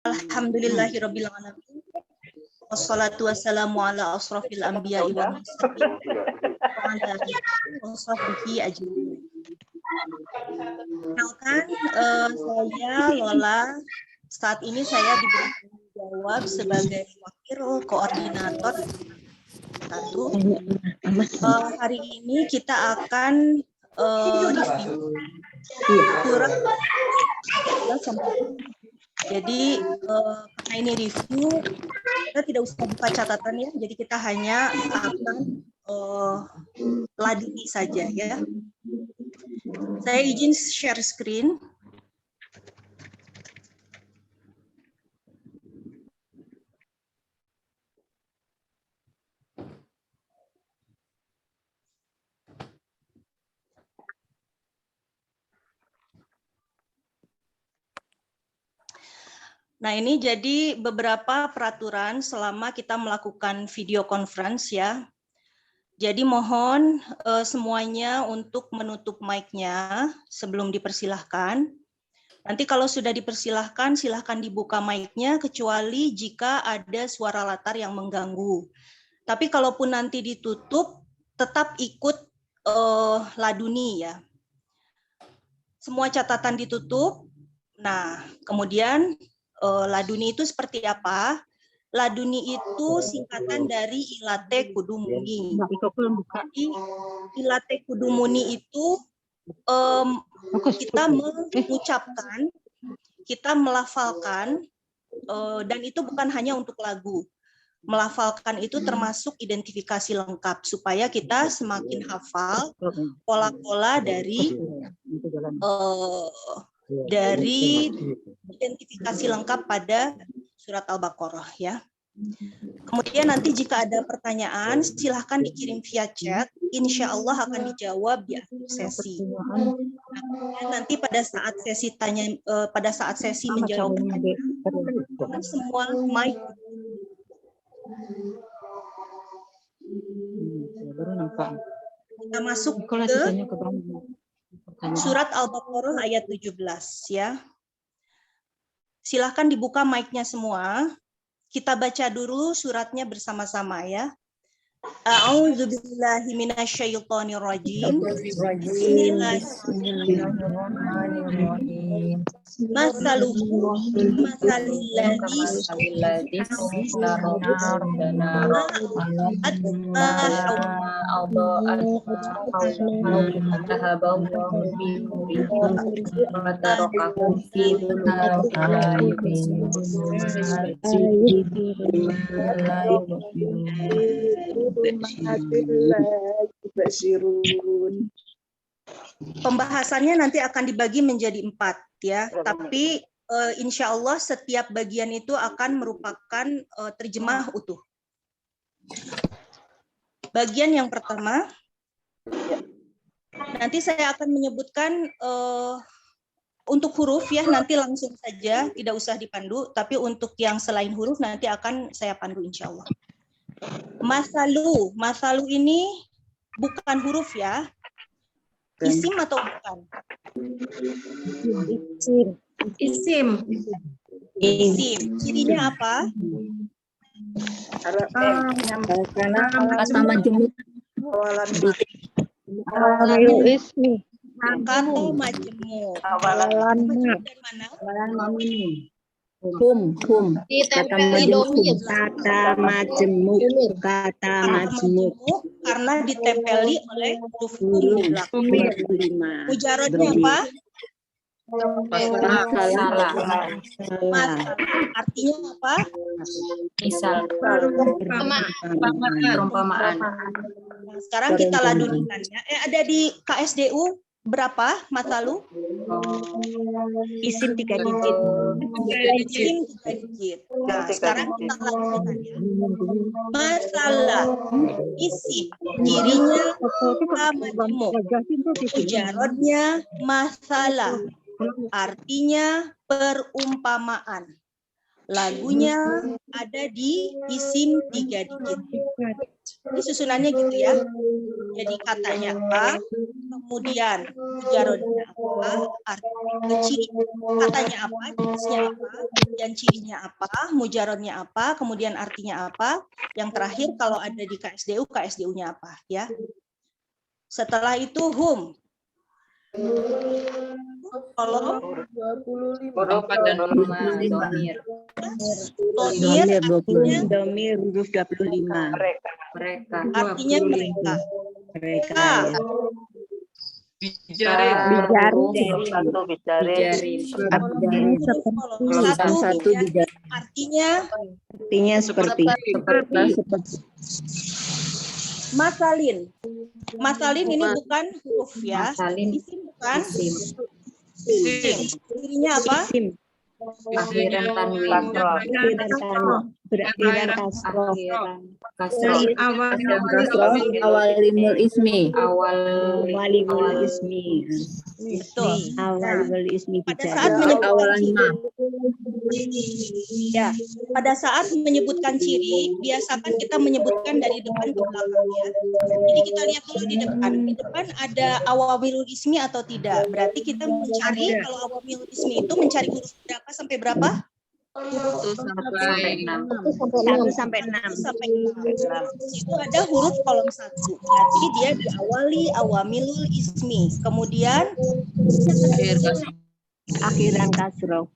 Alhamdulillahirabbil alamin. Wassalatu wassalamu ala asrofil anbiya'i wal mursalin wa ala alihi wa sahbihi ajmain. Kenalkan, saya Lola. Saat ini saya diberi tanggung jawab sebagai wakil koordinator satu. Hari ini kita akan review surat. Jadi karena ini review, kita tidak usah buka catatan ya. Jadi kita hanya akan ladeni saja ya. Saya izin share screen. Nah, ini jadi beberapa peraturan selama kita melakukan video conference ya. Jadi mohon semuanya untuk menutup mic-nya sebelum dipersilahkan. Nanti kalau sudah dipersilahkan, silahkan dibuka mic-nya kecuali jika ada suara latar yang mengganggu. Tapi kalaupun nanti ditutup, tetap ikut laduni ya. Semua catatan ditutup. Nah, kemudian laduni itu seperti apa? Laduni itu singkatan dari ilate kudumuni. Jadi ilate kudumuni itu kita mengucapkan, kita melafalkan, dan itu bukan hanya untuk lagu. Melafalkan itu termasuk identifikasi lengkap supaya kita semakin hafal pola-pola dari identifikasi lengkap pada surat Al-Baqarah ya. Kemudian nanti jika ada pertanyaan silahkan dikirim via chat, insya Allah akan dijawab di akhir sesi. Nah, nanti pada saat sesi menjawab pertanyaan, semua mic. Kita masuk ke surat Al-Baqarah ayat 17 ya. Silahkan dibuka mic-nya semua. Kita baca dulu suratnya bersama-sama ya. A'udzubillahi minasyaitonirrajim. Bismillahirrahmanirrahim. Masaluhu masalilladzi pembahasannya nanti akan dibagi menjadi 4 ya, tapi insya Allah setiap bagian itu akan merupakan terjemah utuh. Bagian yang pertama, nanti saya akan menyebutkan untuk huruf ya, nanti langsung saja, tidak usah dipandu, tapi untuk yang selain huruf nanti akan saya pandu insya Allah. Masalu ini bukan huruf ya, isim atau bukan? Isim. Cirinya apa? Kata majemuk. Kata majemuk. Hum. Kata majemuk. Karena ditempeli oleh huruf hum di belakang. Mujarodnya apa? Masalah. Artinya apa? Misal. Perumpamaan. Nah, sekarang kita ladunikan ya. Ada di KSDU berapa masalu? Isim 3 digit. Isim 3 digit. Nah, sekarang kita lakukan ya. Masalah isim, cirinya majemuk. Mujarodnya masalah, artinya perumpamaan. Lagunya ada di isim 3 digit. Ini susunannya gitu ya. Jadi katanya apa, kemudian mujarodnya apa, ciri katanya apa, jenisnya apa, kemudian cirinya apa, mujarodnya apa, kemudian artinya apa. Yang terakhir kalau ada di KSDU, KSDU-nya apa ya. Setelah itu hum. Kalau Huruf dan domir. domir huruf 25. Mereka. artinya mereka. Mereka. Bijarin. Satu artinya seperti. masalin. Masalin ini bukan huruf ya. Masalin. Isim bukan. Isim. Cirinya apa? Akhiran tanwin. Berakhiran kasroh. Awalimul ismi. Awalimul ismi. Betul. Awalimul ismi Pada saat menyebutkan Awalan ciri, ma. ya, pada saat menyebutkan ciri, biasakan kita menyebutkan dari depan ke belakang ya. Jadi kita lihat dulu di depan. Di depan ada awamilul ismi atau tidak. Berarti kita mencari kalau awamilul ismi itu mencari huruf berapa sampai berapa? 1 sampai 6. 1 sampai 6. Sampai 6. Itu ada huruf kolom 1. Berarti dia diawali awamilul ismi. Kemudian Akhiran kasroh.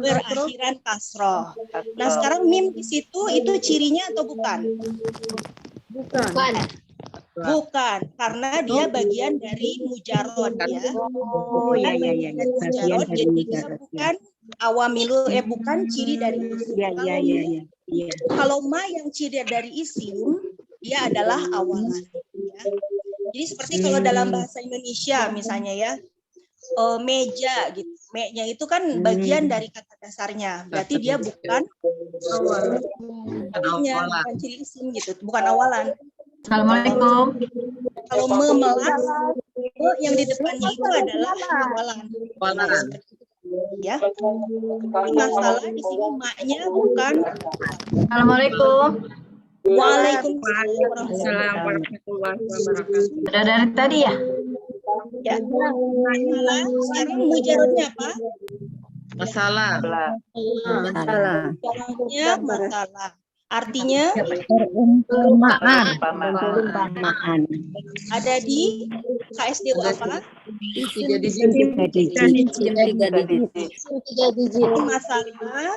berakhiran kasroh. Nah, sekarang mim di situ itu cirinya atau bukan? Bukan, karena dia bagian dari mujarod ya. Oh iya. Bagian Mujarod, dari jadi dia mujarad. bukan awamilul, bukan ciri dari isim. Iya. Kalau ma yang ciri dari isim, dia adalah awalan. Ya. Jadi seperti kalau dalam bahasa Indonesia misalnya ya, meja gitu. Me-nya itu kan bagian dari kata dasarnya. Berarti dia bukan artinya, bukan ciri isim gitu, bukan awalan. Assalamualaikum. Kalau memelas, yang di depannya itu adalah awalan. Ya. Ini masalah di sini maknya bukan. Assalamualaikum. Waalaikumsalam. Sudah dari tadi ya? Ya. Masalah. Sekarang mujarodnya apa? Masalah. Mujarodnya masalah. Artinya Perumpamaan. ada di KSDU apa? Tiga digit. Masalah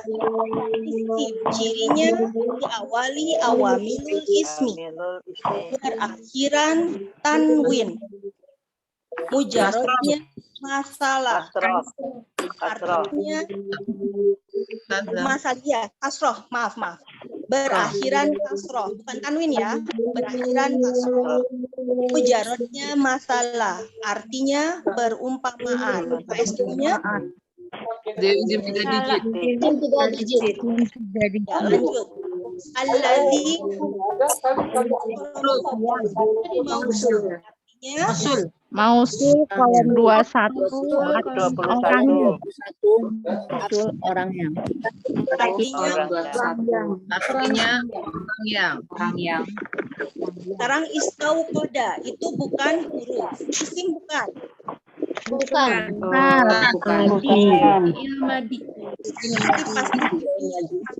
isim. Cirinya diawali awamilul ismi. Berakhiran tanwin. Mujarodnya masalah. Artinya masalah ya, kasroh, maaf. Berakhiran kasroh, bukan tanwin ya. Berakhiran kasroh. Mujarodnya masalah. Artinya perumpamaan. KSD-nya Isim 3 digit. ya, lanjut. Alladzi mausul. Artinya Mausul kolom 21 orangnya. Artinya Orang yang. sekarang istau koda itu bukan huruf. Isim bukan.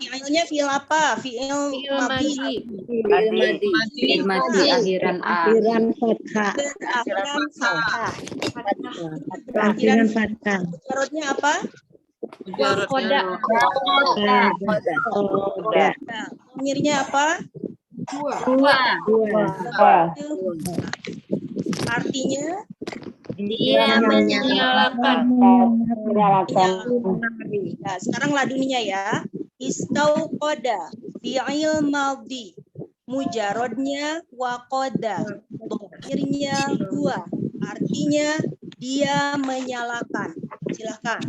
Fi'ilnya fi'il apa? Fi'il madi. Akhiran a. Berakhiran fathah. Akhiran fathah. Mujarodnya apa? Mujarodnya Domirnya apa? Artinya Dia menyalakan. Nah, sekarang laduninya ya. Istau koda fi'il maldi. Mujarodnya wakoda. Domirnya huwa. Artinya dia menyalakan. Silakan.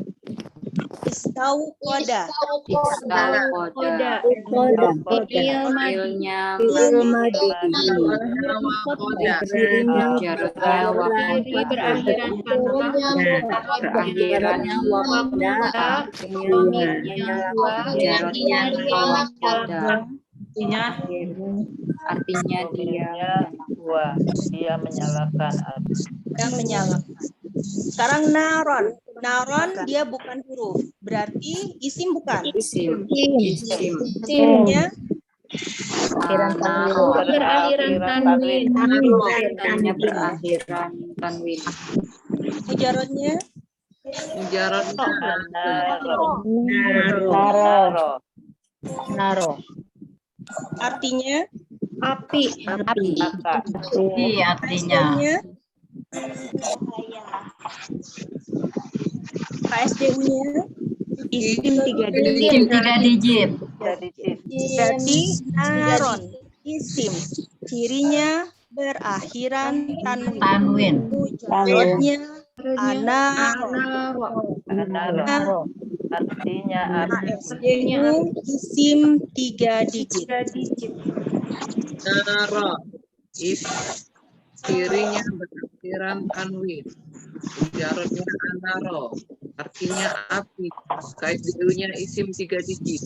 Istauqoda. Istauqoda. Fi'ilnya wakoda. Jarotnya wakoda. Berakhirannya wakoda. Jarotnya wakoda. Artinya dia menyalakan. Yang menyalakan. Sekarang naron. Naron dia bukan huruf. Berarti isim bukan? isim. Isimnya Berakhiran tanwin. Artinya berakhiran tanwin. mujarrodnya Mujarrodnya Naro. artinya Api. Iya artinya. KSDU-nya Isim 3 digit. Isim 3 digit. berarti naron isim cirinya berakhiran tanwin. Tanwin. Mujarrodnya Naro. Artinya KSDU isim 3 digit. naro. Cirinya berakhiran tanwin. Mujarrodnya anaro. Artinya api. KSDU-nya isim 3 digit.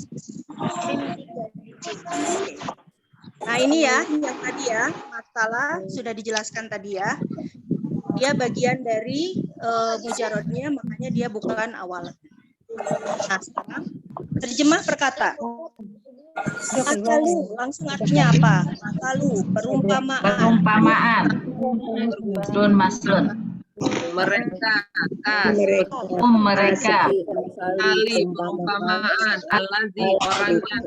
Nah ini ya, yang tadi ya, masalah sudah dijelaskan tadi ya. Dia bagian dari mujarrodnya, makanya dia bukan awal. Nah sekarang terjemah perkata. Makalu, langsung artinya apa? Makalu, perumpamaan. Maslun. Mereka Mereka. kali perumpamaan alazi orangnya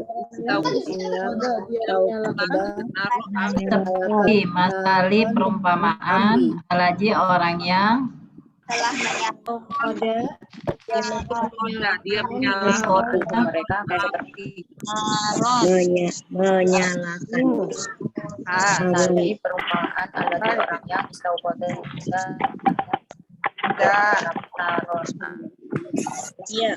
Seperti masali perumpamaan alaji orang yang dia menyalahkan mereka seperti menyalakan. tadi perumpamaan alazi orangnya istauqoda Iya,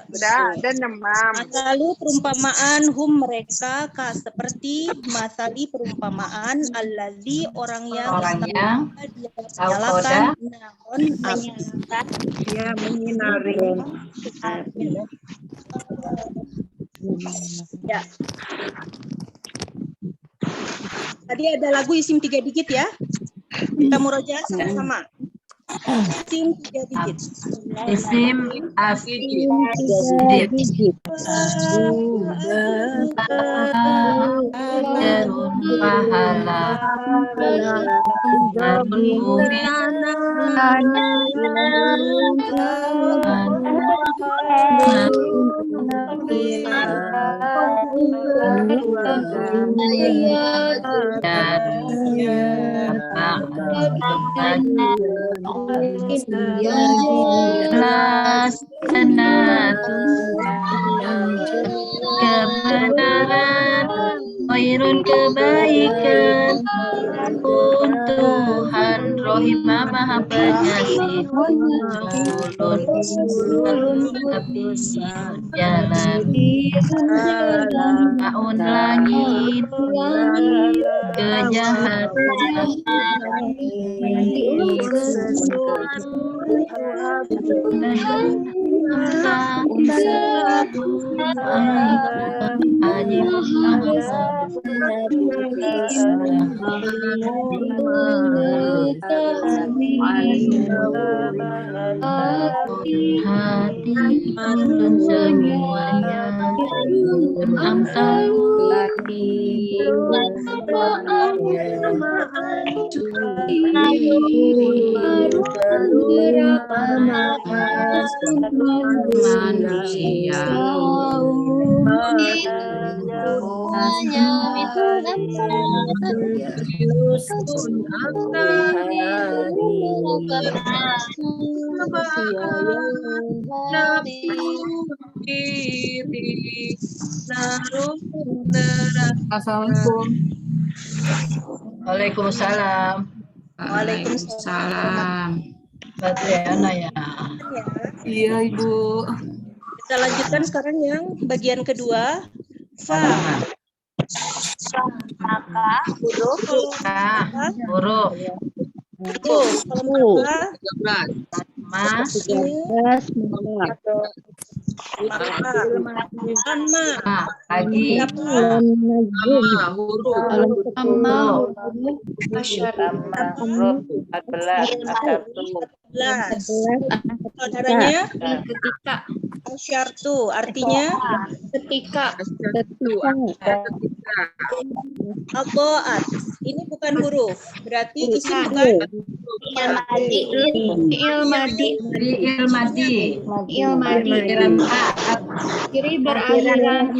Masalu perumpamaan hum mereka seperti masali perumpamaan allazi orang yang dia menyalakan naon menyalakan Ya, menyinari. ya. Tadi ada lagu isim 3 digit ya. Kita murojaah sama-sama. Isim 3 digit. Isim digit. Jarun pahala. Kebenaran, khairun kebaikan, Tuhan Rohimah Maha Pengasih, Ulun tapi jalan, tahun langit, kejahatan, hati ulun semuanya amsal manusia Assalamualaikum. Waalaikumsalam. Waalaikumsalam. Badriana ya. Iya Ibu. Kita lanjutkan sekarang yang bagian kedua. Fa. Maka huruf Huruf. Tuh, kolom berapa? 13. Ma. Lama. Lagi. Lama huruf. Huruf. 11. Saudaranya? ketika Asyartu. Artinya? ketika Aboat. Ini bukan huruf. Berarti isim bukan? ilmadi kiri berakhiran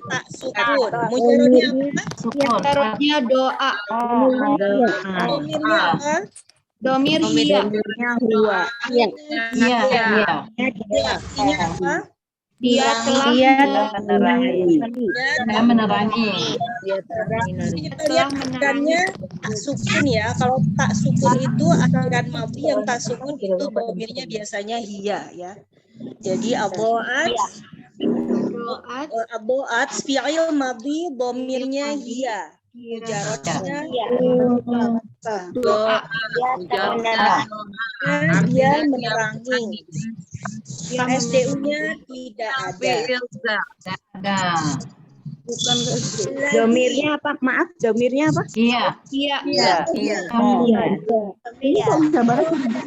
Tak sukun. Mujarrodnya apa? Sukun. taruhnya doa Domirnya apa? domir hiya Iya. Artinya apa? dia telah Saya menerangi. Kita lihat akhirannya tak sukun ya. Kalau tak sukun itu akhiran madhi, yang tak sukun itu domirnya biasanya hiya ya. Jadi aboat fi'il madhi domirnya hiya. Mujarrodnya doa dia menerangi. SDU-nya tidak ada. Ada. Domirnya apa? Maaf, domirnya apa? Iya.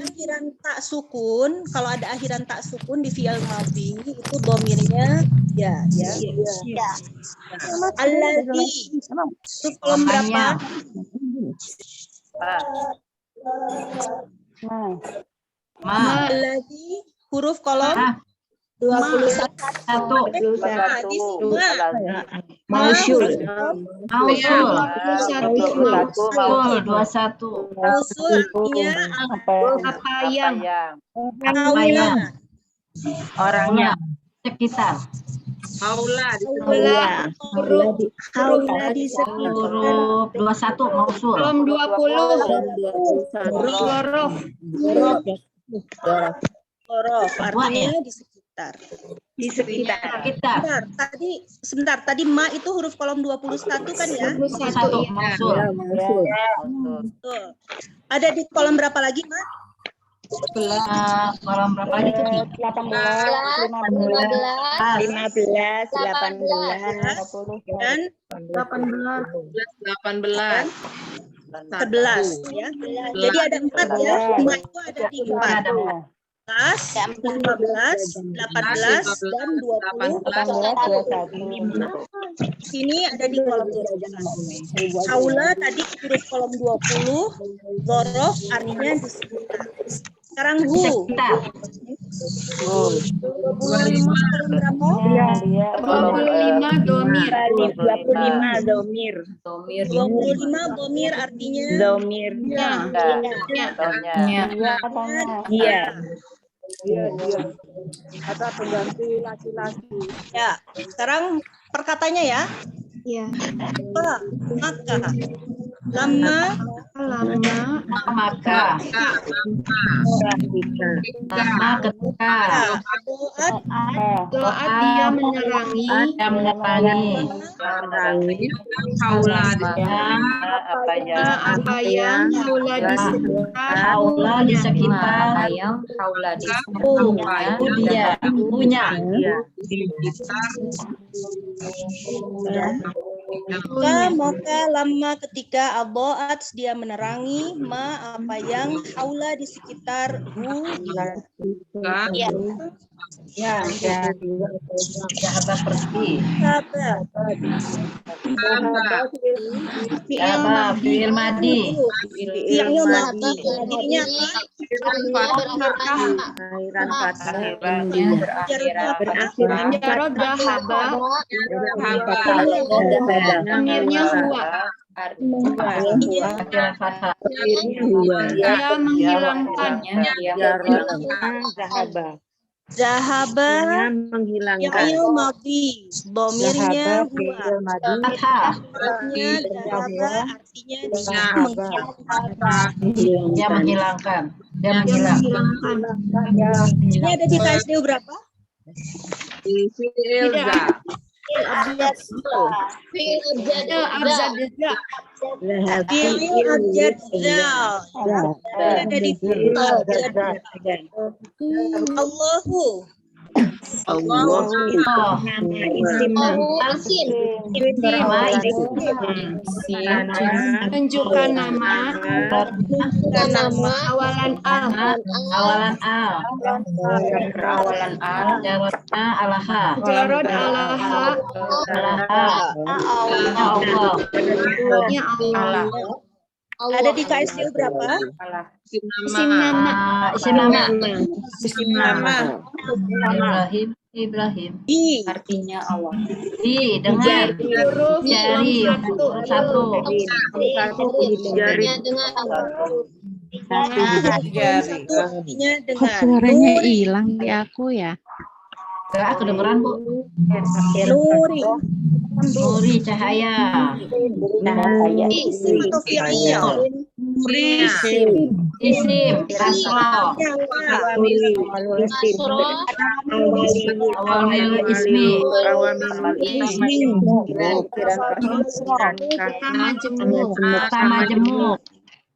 Akhiran tak sukun, kalau ada akhiran tak sukun di fi'il madhi itu domirnya ya. Allazi. Terus kolom berapa? Allazi huruf kolom 21. di sini Mausul. Mausul. 21 Mausul artinya apa yang aula. Orangnya. Sekitar. huruf di sekitar. Huruf 21 mausul. kolom 20 huruf Horof artinya di sekitar. Sekitar. Sebentar, tadi ma itu huruf kolom 21 kan ya? 21 mausul. Betul. Ada di kolom berapa lagi, Ma? Kolom berapa lagi tuh? 18, 15, 18, dan 11 ya. Jadi ada 4 ya. Ma itu ada di 4. 15, 18, dan 20. Sini ada di kolom 21. Aula tadi huruf kolom 20, zorof artinya di sekitar. Sekarang hu. Sekitar. 25 kolom berapa? 25 domir 25 domir. 25 domir artinya Domirnya. Iya. Ada pengganti laki-laki. ya. Sekarang perkatanya ya. ya Apa? Maka lama Maka. Lama ketika. doa dia menerangi Dia menerangi. apa yang haula di sekitar Aula di sekitar. Punya. Maka lama ketika aboat dia menerangi ma apa yang haula di sekitar hu. Sahabat pergi. Sabar. Sahabat fi'il madhi. Fi'il madhi. Jadinya Berakhiran jarod dahaba domirnya huwa Akhiran fathah. dia menghilangkan zahaba menghilangkan. fi'il madhi. Domirnya huwa. Fathah. Artinya zahaba artinya dia menghilangkan. Dia menghilangkan. Dia Yang menghilangkan. menghilangkan. Ini ada di KSDU berapa? Tidak. Abjad. Ada abjad juga. Fi'il abjad zal. Ini ada di fi'il abjad. Allahu. Allah. Tunjukkan nama. Awalan al. Awalan al. Awalan al. Jarotna alaha. Jarod alaha. Alaha. Allah. Ya Allah. Ada di KSDU berapa? Isim nama. Isim nama. Isim nama. Ibrahim. Di. Artinya Allah. Dengar. Huruf Jari. Satu. Jari. Satu artinya dengan. Suaranya hilang di aku ya. Aku kedengeran, Bu. Nuri. Nuri cahaya. Isim atau fi'il? Isim. Kasroh. Awal ismi. Sama jemuk. Sama jemuk.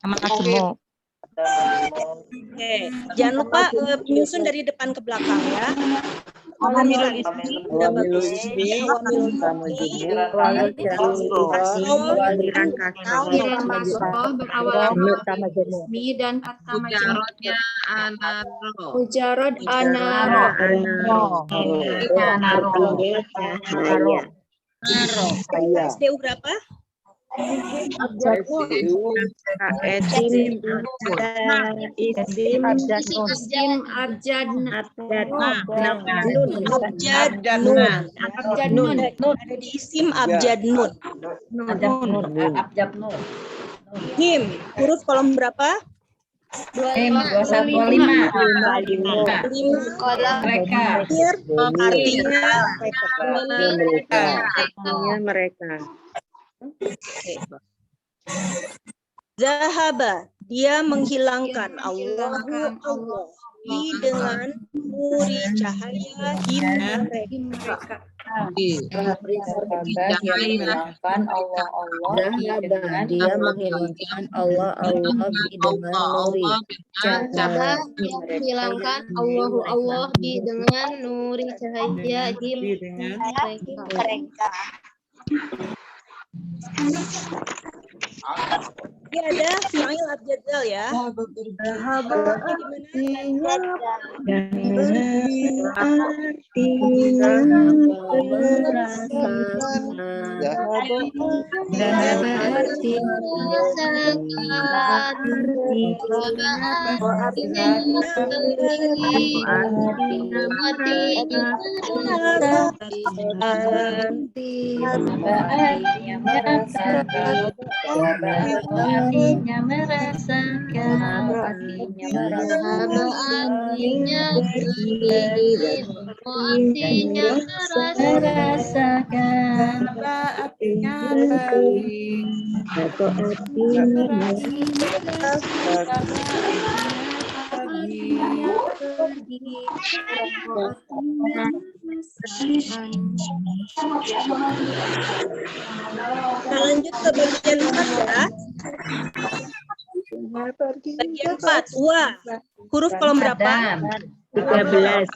Sama jemuk. Oke, jangan lupa menyusun dari depan ke belakang ya. Awamilul ismi udah bagus. Akhiran masroh berawalan ismi dan kata majemuk. Mujarod anaro. KSDU berapa? Isim abjad nun. Ada di isim abjad nun. Abjad nur. Him, huruf kolom berapa? 2125. Mereka. Akhir artinya Mereka. Zahaba, dia menghilangkan. Allahu Allah. Hi dengan nuri cahaya him mereka. Dia menghilangkan Allah dengan dia menghilangkan Allah dengan nuri cahaya menghilangkan Allahu Allah dengan nuri cahaya him mereka. Ini ada fi'il abjad zal ya. Artinya merasakan. Artinya merasakan. Kita lanjut ke bagian 4 ya. Bagian 4, wa. Huruf kolom berapa? 13.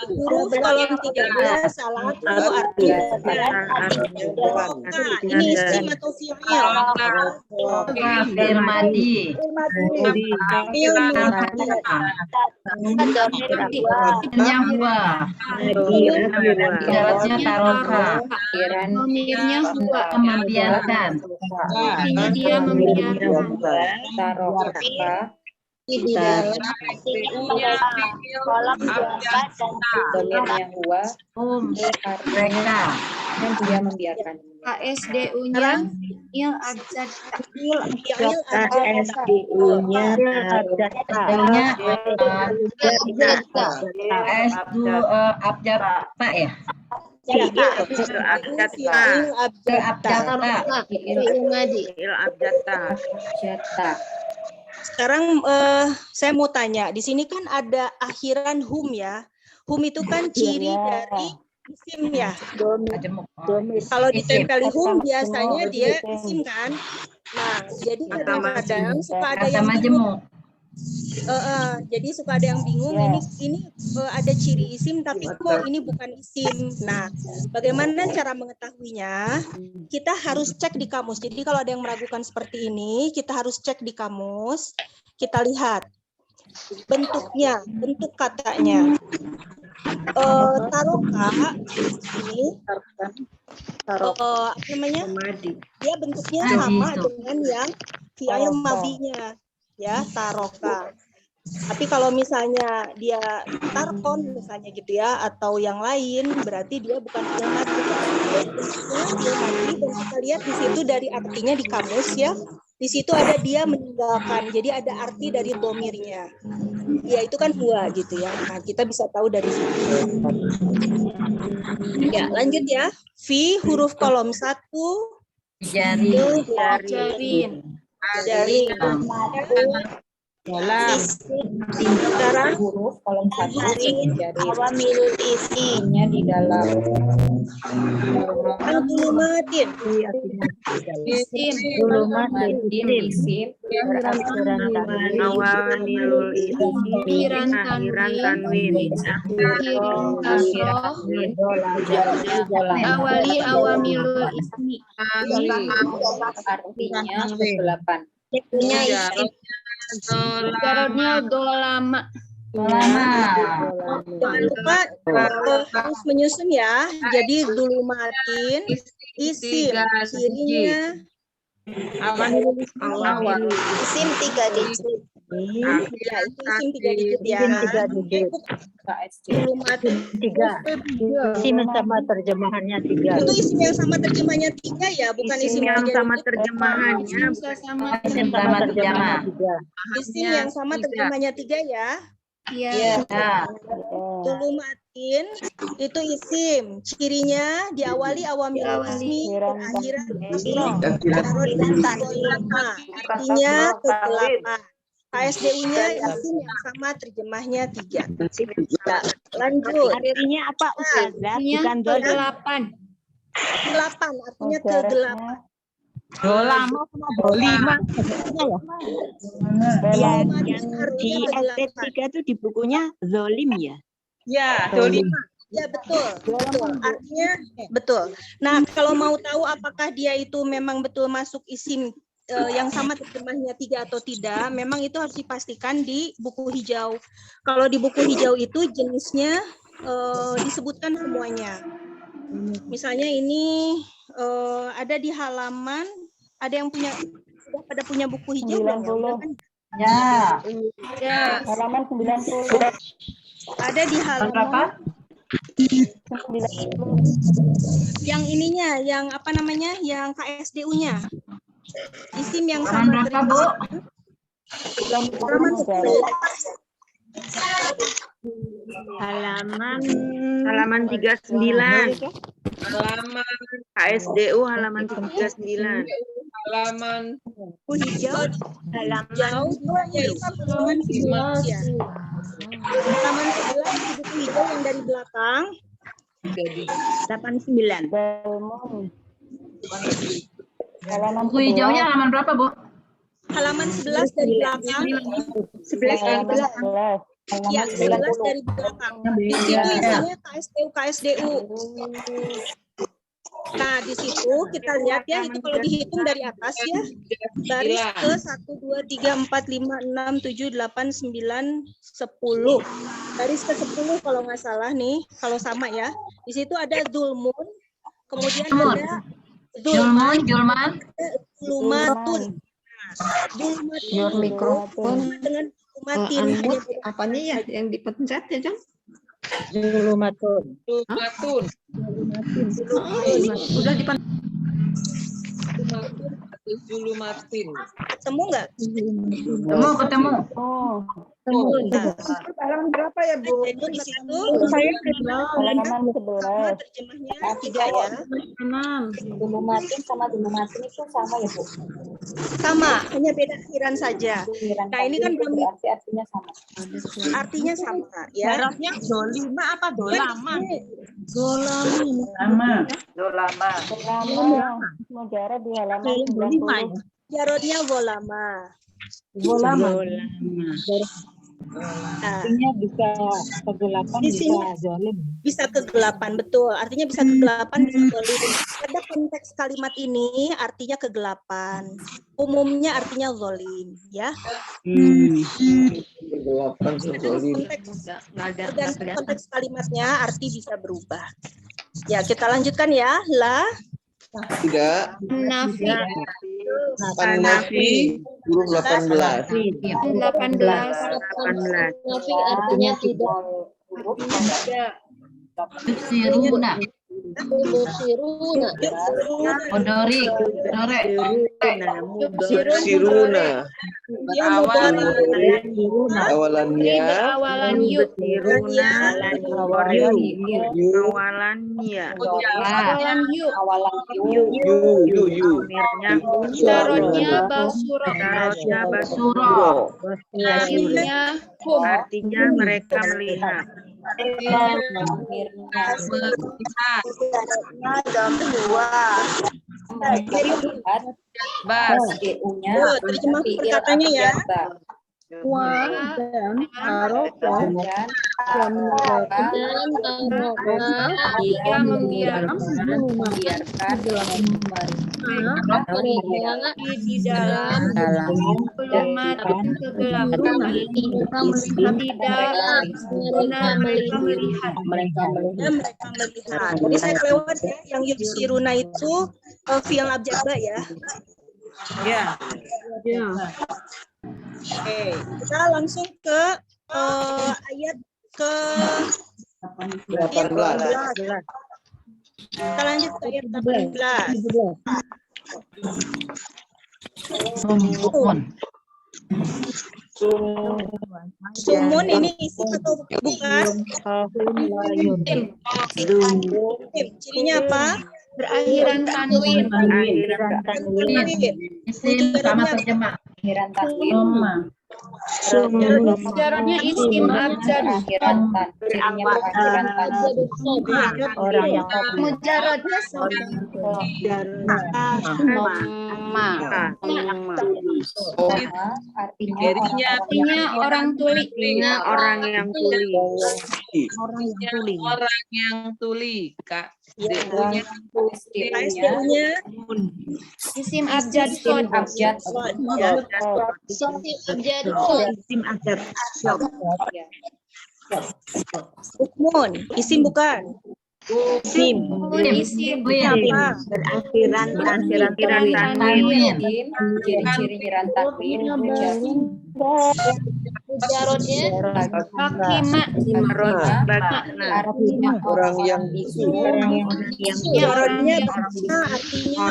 Huruf kolom 13 salah satu artinya. Ini isim atau fi'il? Firmadi. Fi'il Yang huwa. Ibaratnya taroka. Domirnya huwa. Membiarkan. Artinya dia membiarkan. di dalam domirnya huwa Mereka. dan dia membiarkan KSDU-nya il abjad. fi'il KSDU-nya Sebelumnya S2 abjad ta ya. abjad Abjad ta. Fi'il madi. jata Sekarang saya mau tanya, di sini kan ada akhiran hum ya. Hum itu kan ciri dari isim ya. Majemuk. Kalau Isim. ditempeli hum biasanya dia isim kan. Nah, jadi kadang-kadang suka ada Kata yang bingung. majemuk. Jadi suka ada yang bingung ini ada ciri isim tapi kok ini bukan isim. Nah, bagaimana cara mengetahuinya? Kita harus cek di kamus. Jadi kalau ada yang meragukan seperti ini, kita harus cek di kamus. Kita lihat bentuknya, bentuk katanya. Taroka ini apa namanya? Dia bentuknya sama dengan yang fi'il madhinya. Ya, taroka. Tapi kalau misalnya dia tarkon misalnya gitu ya atau yang lain berarti dia bukan fi'il madhi. Dan kita lihat di situ dari artinya di kamus ya. Di situ ada dia meninggalkan. Jadi ada arti dari domirnya. Ya itu kan huwa gitu ya. Nah, kita bisa tahu dari situ. Ya, lanjut ya. Fi huruf kolom 1 Jari. dari Dalam sekarang huruf kolom 1 jari Awamilul isi. nya di dalam Al-Bulumatin. Isim. isim Awalul Akhiran tanwin. Akhiran kasroh. Awali awamilul ismi. artinya kegelapan. Punya isim. Jarodnya dolama. Lama. Jangan lupa harus menyusun ya. Jadi dulumatin isim cirinya Isim 3 digit. ya itu isim 3 digit ya. Dulumatin Isim sama terjemahannya 3. itu isim yang sama terjemahnya 3 ya, bukan Isim yang sama terjemahannya. Bisa sama. Isim sama terjemah. isim yang sama terjemahnya 3 ya. Iya. Ya. Dulumatin itu isim cirinya diawali awamil ismi terakhiran artinya kegelapan. KSDU-nya isim yang sama terjemahnya 3. Lanjut. Artinya apa Ustazah? Bukan Kegelapan. Kegelapan artinya kegelapan. dolama sama dolima. Ya, yang di SP3 itu di bukunya zolim ya? Ya, dolima. Ya, betul. Betul. Artinya betul. Nah, kalau mau tahu apakah dia itu memang betul masuk isim yang sama terjemahnya 3 atau tidak, memang itu harus dipastikan di buku hijau. Kalau di buku hijau itu jenisnya disebutkan semuanya. Misalnya ini ada di halaman, ada yang punya sudah pada punya buku hijau belum ya? Ya. Halaman 90. Ada di halaman Berapa? yang ininya, yang apa namanya, yang KSDU-nya. Isim yang Halaman sama berapa, Bu? halaman 10. Halaman 39. KSDU halaman 39. Buku hijau halaman yaitu halaman 11 ya. Halaman 11 di buku hijau yang dari belakang. 89. Buku hijaunya halaman berapa, Bu? Halaman 11 dari belakang. 11. Ya, 11 dari belakang. Di situ isinya KSDU. Nah, di situ kita lihat ya, itu kalau dihitung dari atas ya, baris ke 1, 2, 3, 4, 5, 6, 7, 8, 9, 10. Baris ke 10 kalau nggak salah nih, kalau sama ya. Di situ ada Zulmun, kemudian ada Julman. Dulumatun. Dulumatun mikrofon. dengan dulumatin. Apanya ya yang dipencet ya, Jang? Dulumatun. Udah dipencet. Ketemu nggak? Ketemu. Halaman berapa ya, Bu? Jadi di situ Halaman sama 11. terjemahnya 3 ya. Dulu matin sama dulu matin itu sama ya, Bu? Sama, hanya beda akhiran saja. Giliran Nah, ini kan tadi itu belum berarti artinya sama. artinya sama ya. Harusnya dolima apa dolama? Sama. Selama mujarab di halaman 90. Jarodnya volama. Nah, Bisa kegelapan, di sini zolim. bisa kegelapan, betul. Artinya bisa kegelapan, bisa zolim. Pada konteks kalimat ini artinya kegelapan. Umumnya artinya zolim, ya. Kegelapan zolim. Tergantung konteks kalimatnya, arti bisa berubah. Ya, kita lanjutkan ya. La, Tidak. Nafi. Nafi huruf 18. 18. Nafi artinya tidak. Siruna. Odori. Dore. Siruna. dia mudhari. Awalannya. Awalan yuk. Awalannya. Awalan yuk. Yu. Jarodnya basuro. Suro. Akhirnya hum. Artinya mereka melihat. Bas. Terjemah perkataannya ya. Jika membiarkan di dalam kegelapan Mereka melihat. Jadi saya kelewat ya, yang yubsiruna itu fi'il abjad ba ya. Ya. Oke, kita langsung ke ayat ke 18. kita lanjut ke ayat 18. Sumun ini isim atau bukan? Cirinya apa? berakhiran tanwin. Isim sama terjemah. akhiran tanwin. Jarodnya isim abjad. Akhiran tanwin. Akhiran tanwin. Orang yang Mujarodnya artinya orang tuli. Orang yang tuli. orang yang tuli, Kak. SDU-nya Isim abjad sod. Abjad. isim ajar. Ukmun, isim bukan? Sim. Isim Apa? Berakhiran tanwin. Ciri-ciri tanwin. Jarodnya hakima. Artinya Orang yang bisu. Jarodnya artinya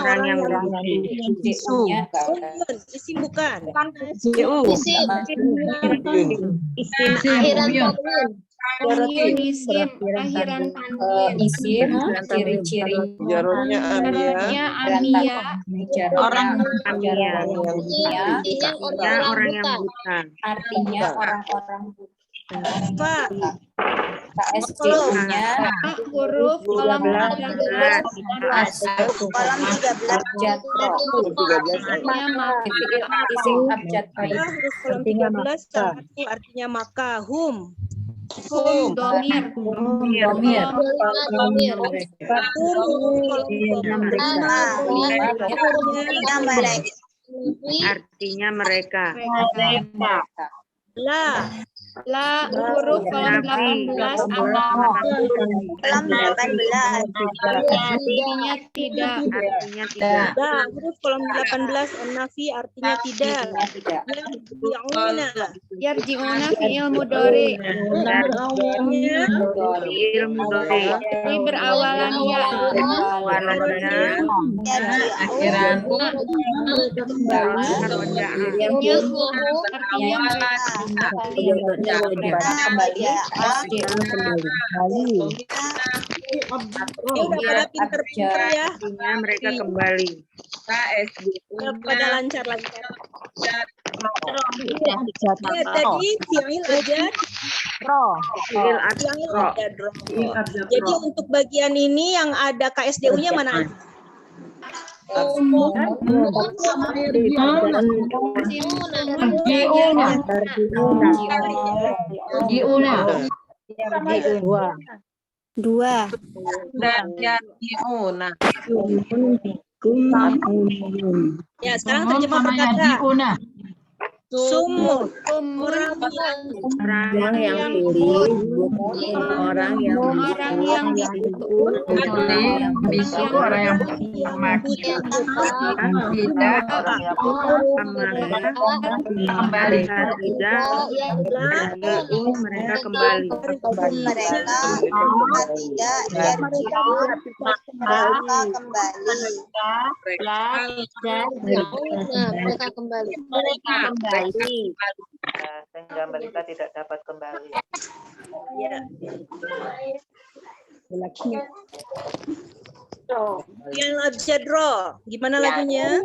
Orang yang bisu. ukmun, isim bukan? Isim. Isim akhiran tanwin. Isim ciri-ciri Jarodnya Jarodnya amia. amia. Orang orang yang buta. artinya orang-orang Pak, KSJ-nya Huruf kolom 13. Kolom 13. jatro. Isim abjad huruf kolom 13 salah satu artinya maka hum. Hum domir. domir. Artinya mereka. La, La huruf kolom 18 apa? Kolom 18. Artinya tidak. Artinya tidak. Nah, huruf kolom 18 an-nafi artinya tidak. Yarji'una. Yarji'una fi'il mudhari. Fi'il mudhari. Ini berawalan ya. Awalannya Akhiran. Artinya Ini udah pada pinter-pinter ya. artinya mereka kembali. Udah pada lancar-lancar. Ya, tadi fi'il aja. Fi'il Fi'il adro. aja, Bro. Jadi untuk bagian ini yang ada KSDU-nya mana? Jiuna. Dua. Ya, sekarang terjemah per kata. Jiuna. Sumur. orang Orang yang Bisu orang yang memakai tidak kembali. tidak mereka kembali. Mereka kembali. Sehingga mereka tidak dapat kembali. Yang abjadro. Gimana lagunya?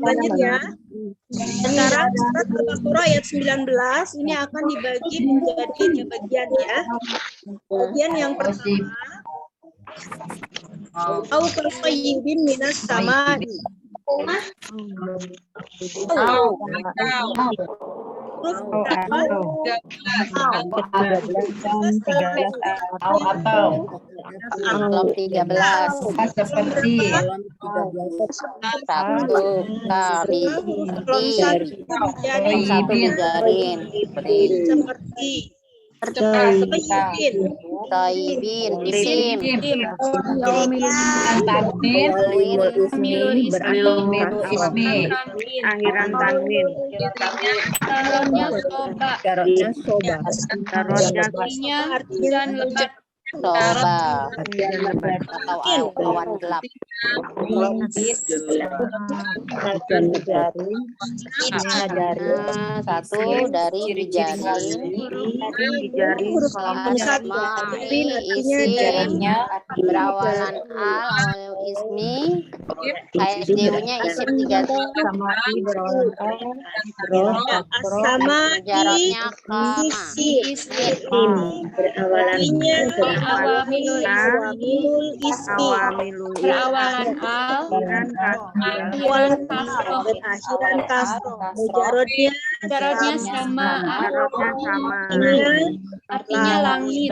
Lanjut ya. Sekarang surat Al-Baqarah ayat 19 ini akan dibagi menjadi 3 bagian ya. Bagian yang pertama, au kasayyibin minas sama'i. Kolom 13. Seperti Satu kali. Jadi Satu dijarin. seperti tayyibin. Taibin. Isim. tanwin ismi Akhiran tanwin. Darotnya soba. Darotnya Artinya hujan lebat. Soba. Atau awan gelap. Satu dari dijarin. Dijarin Asma isim berawalan al ismi. KSDU-nya isim 3 Sama Jarotnya kama. isim berawalannya Awamilul awamilul ismi awamilul berawalan al. akhiran kasroh akhiran kasroh mujarotnya Darotnya sama. Darotnya sama. Artinya langit.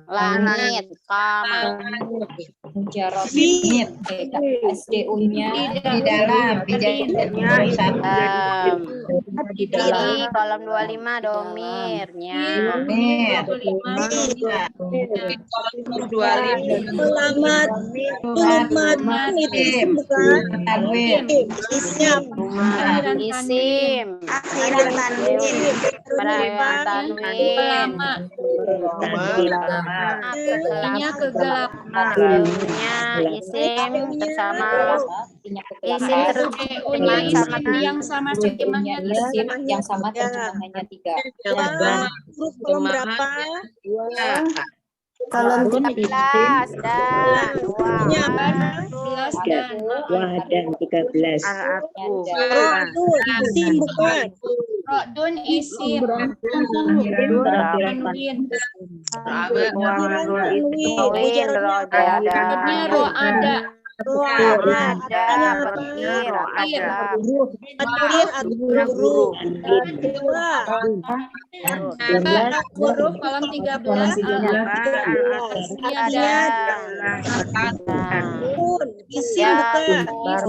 Langit kama. SDU-nya di dalam Ini kolom 25 domirnya. Mir. Selamat Tumatin itu isim bukan? Tanwin. Isimnya Akhiran Isim. akhiran tanwin. Berakhir tanwin. Lama. Artinya kegelapan. Deunya isim bersama isim SDU-nya isim yang sama terjemahnya Isim yang sama terjemahannya 3. Huruf kolom berapa? Kolom 11 dan Ini apa? 11 dan Wah dan 13. Al-aku. Rodun, isim bukan? Rodun isim. Tanwin. Win roda Artinya ro'ada. Roada. Artinya apa? ada Atir guru. Kedua. Huruf kolom 13. Artinya pun. Isim bukan?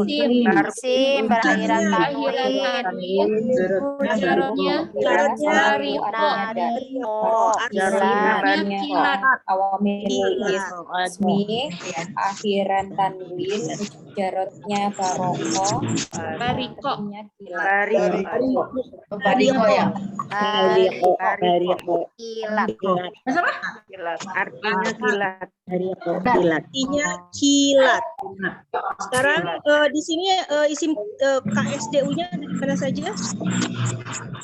Isim. isim berakhiran Akhiran tanwin tanwin. Jarotnya dari Artinya kilat. awamil ismi akhiran tanwin jarotnya baroko Bariko. Bariko ya. kilat Artinya kilat. Artinya kilat. Sekarang di sini isim KSDU-nya dari mana saja?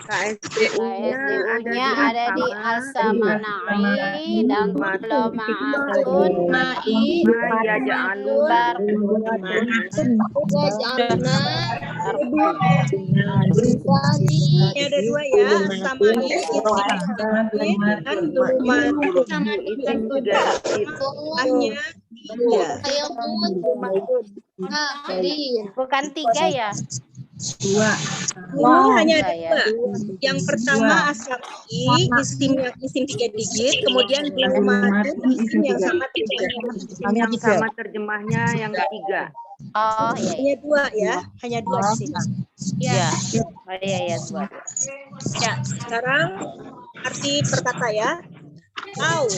KSDU-nya ada di as-samana'i dan kalau ma'atun Ma'i. Ya ja'alun. Ini ada dua ya, sama dan dulumat. Hanya bukan 3 ya. ini hanya dua. Yang pertama asyafi, isim 3 digit, kemudian dulumatun isim yang sama terjemahnya. Yang sama terjemahnya yang ketiga. Oh iya. Hanya dua ya, hanya dua di sini. Ya. Oh iya dua. Ya, sekarang arti perkata ya. Atau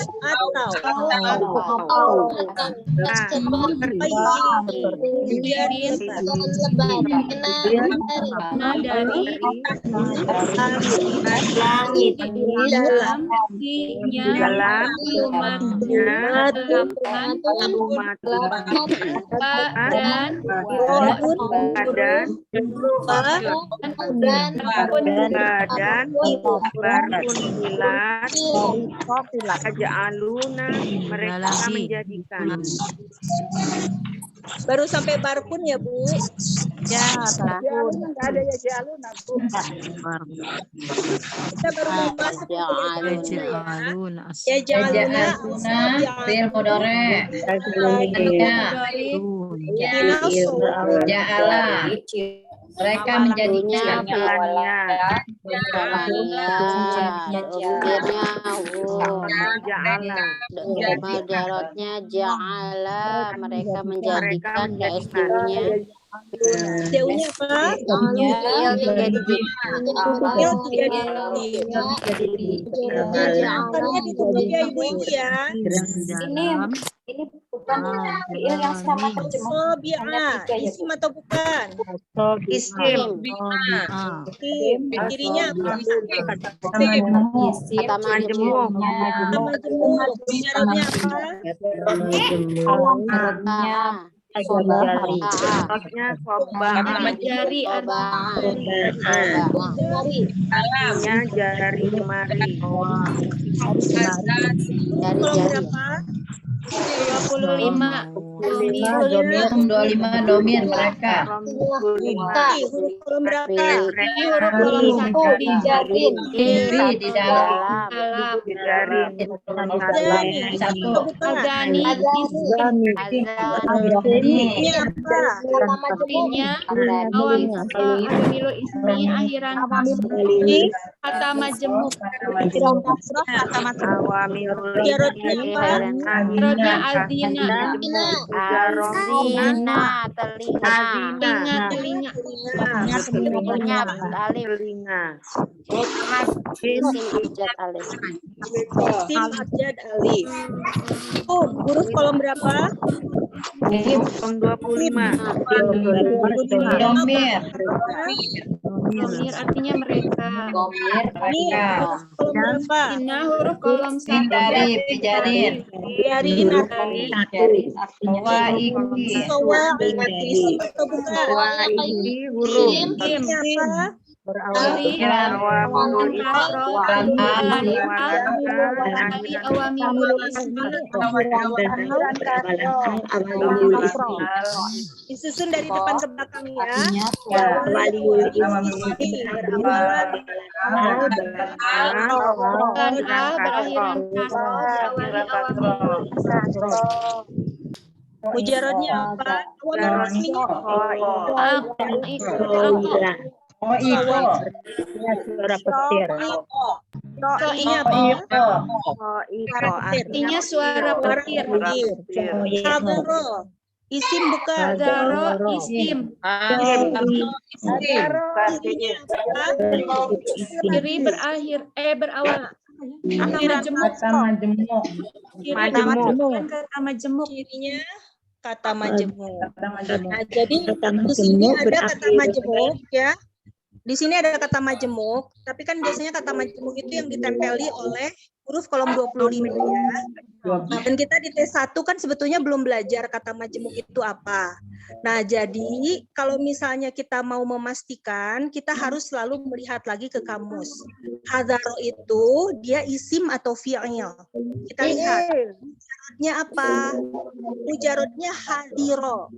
Aja'aluna, mereka menjadikan. Baru sampai barpun ya Bu? Ya, Enggak ada ya ja'aluna Bu. Kita baru mau masuk ya ja'aluna. Fi'il mudhari. Ja'ala. Mereka menjadikan Majarotnya ja'ala, mereka menjadikan SDU-nya. SDU-nya apa? Angkanya ditutup ya ibu-ibu ya. Ini bukan fiil yang sama terjemah. Isim atau bukan? Isim. Dirinya apa? Isim Kata majemuk. Bicaranya apa? Rotnya soba. Jari Artinya jari jemari. Jari-jari. 25. domir mereka. Huruf kolom berapa? Ini huruf kolom 1 dijarin. Di dalam. Satu. Azani. Ini apa? Artinya awam milu ismi akhiran kata majemuk. Jarotnya apa? Rodnya aldi Zina. Azina, telinga. Telinga. Telinga, alif. Telinga. Isim abjad alif. Isim abjad alif. Huruf kolom berapa? Kolom 25. Domir. Domir artinya mereka. Domir Ini mereka. huruf kolom berapa? Zina huruf kolom 1. Hindari, pijarin. Biarin artinya. Wa iki. Isim atau bukan? Ini huruf. Artinya apa? Alif. Awamul Kasroh. Alif. Ali awamil ismi. Disusun dari depan ke belakang ya. Dan A berakhiran kasroh diawali awamil ismi. Mujarodnya apa? Awamil resminya. Oh, iko. Ini apa? Artinya suara petir. Hadaro. Isim bukan. Hadaro isim. Kiri berawal. Kata majemuk. Kata majemuk. Kirinya kata majemuk. Nah, jadi di sini ada kata majemuk ya. Di sini ada kata majemuk, tapi kan biasanya kata majemuk itu yang ditempeli oleh huruf kolom 25 ya. Dan kita di T1 kan sebetulnya belum belajar kata majemuk itu apa. Nah, jadi kalau misalnya kita mau memastikan, kita harus selalu melihat lagi ke kamus. Hadaro itu dia isim atau fi'il. Kita lihat. Mujarodnya apa? Mujarodnya hadiro.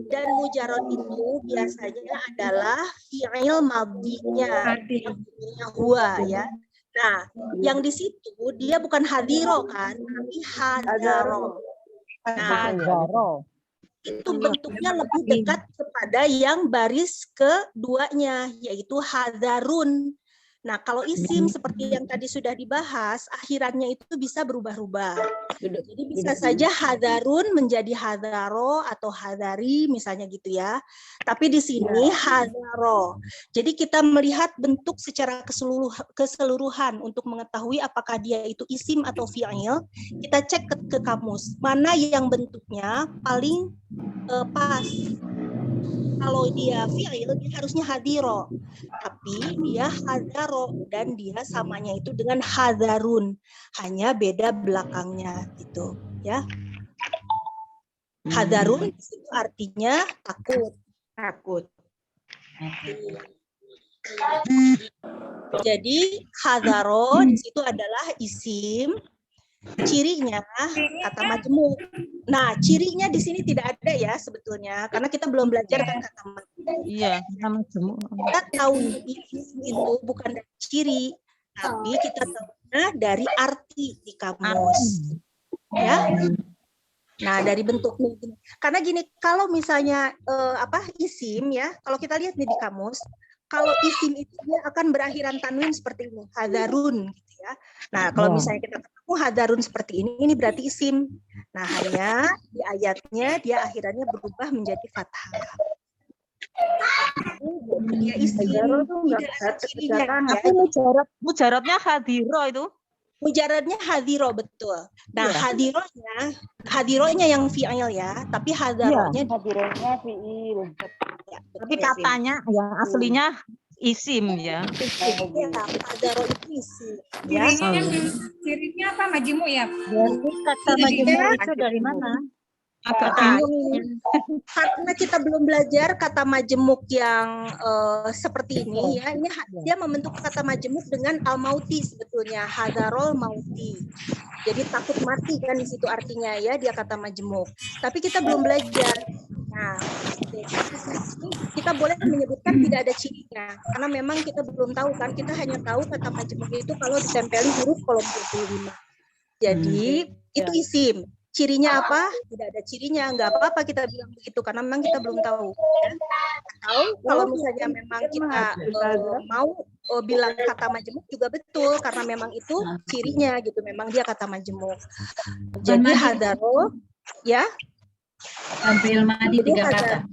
Dan mujarod itu biasanya adalah fi'il madhinya. Huwa ya. Nah, yang di situ dia bukan hadiro kan, tapi hadaro. Nah, itu bentuknya lebih dekat kepada yang baris keduanya, yaitu hadarun. Nah, kalau isim seperti yang tadi sudah dibahas, akhirannya itu bisa berubah-ubah. Jadi bisa saja hadarun menjadi hadaro atau hadari, misalnya gitu ya. Tapi di sini hadaro. Jadi kita melihat bentuk secara keseluruhan untuk mengetahui apakah dia itu isim atau fi'il. Kita cek ke kamus, mana yang bentuknya paling pas. Kalau dia fi'il, dia harusnya hadiro. Tapi dia hadaro dan dia samanya itu dengan hadarun. Hanya beda belakangnya gitu, ya. Hadarun itu artinya takut. Jadi hadaro di situ adalah isim. Cirinya kata majemuk. Nah, cirinya di sini tidak ada ya sebetulnya, karena kita belum belajar kan kata majemuk. Iya, kata majemuk. Kita tahu isim itu bukan dari ciri, tapi kita tahunya dari arti di kamus. Ya. Nah, dari bentuknya gini. Karena gini, kalau misalnya isim ya, kalau kita lihat nih di kamus, kalau isim itu dia akan berakhiran tanwin seperti ini, hadarun gitu ya. Nah, kalau misalnya kita ketemu hadarun seperti ini berarti isim. Nah, hanya di ayatnya dia akhirannya berubah menjadi fathah. Dia isim, tidak ada cirinya. Tapi mujarodnya hadiro itu. Mujaradnya hadiro, betul. Nah, hadironya yang fi'il ya, tapi hadaronya fi'il. Ya, tapi katanya yang aslinya isim ya. Iya, hadaro itu isim. Ya. Cirinya apa majemuk ya? Jadi kata majemuk itu dari mana? Agak bingung ini. Karena kita belum belajar kata majemuk yang seperti ini ya. Ini dia membentuk kata majemuk dengan al-mauti sebetulnya, hadarol mauti. Jadi takut mati kan di situ artinya ya, dia kata majemuk. Tapi kita belum belajar. Nah, kita boleh menyebutkan tidak ada cirinya karena memang kita belum tahu kan, kita hanya tahu kata majemuk itu kalau ditempeli huruf kolom 25. Jadi itu isim. Cirinya apa? Tidak ada cirinya, nggak apa-apa kita bilang begitu karena memang kita belum tahu. Ya. Atau kalau misalnya memang kita mau bilang kata majemuk juga betul karena memang itu cirinya gitu, memang dia kata majemuk. Jadi hadaro Ya, Wan fi'il madi 3 kata.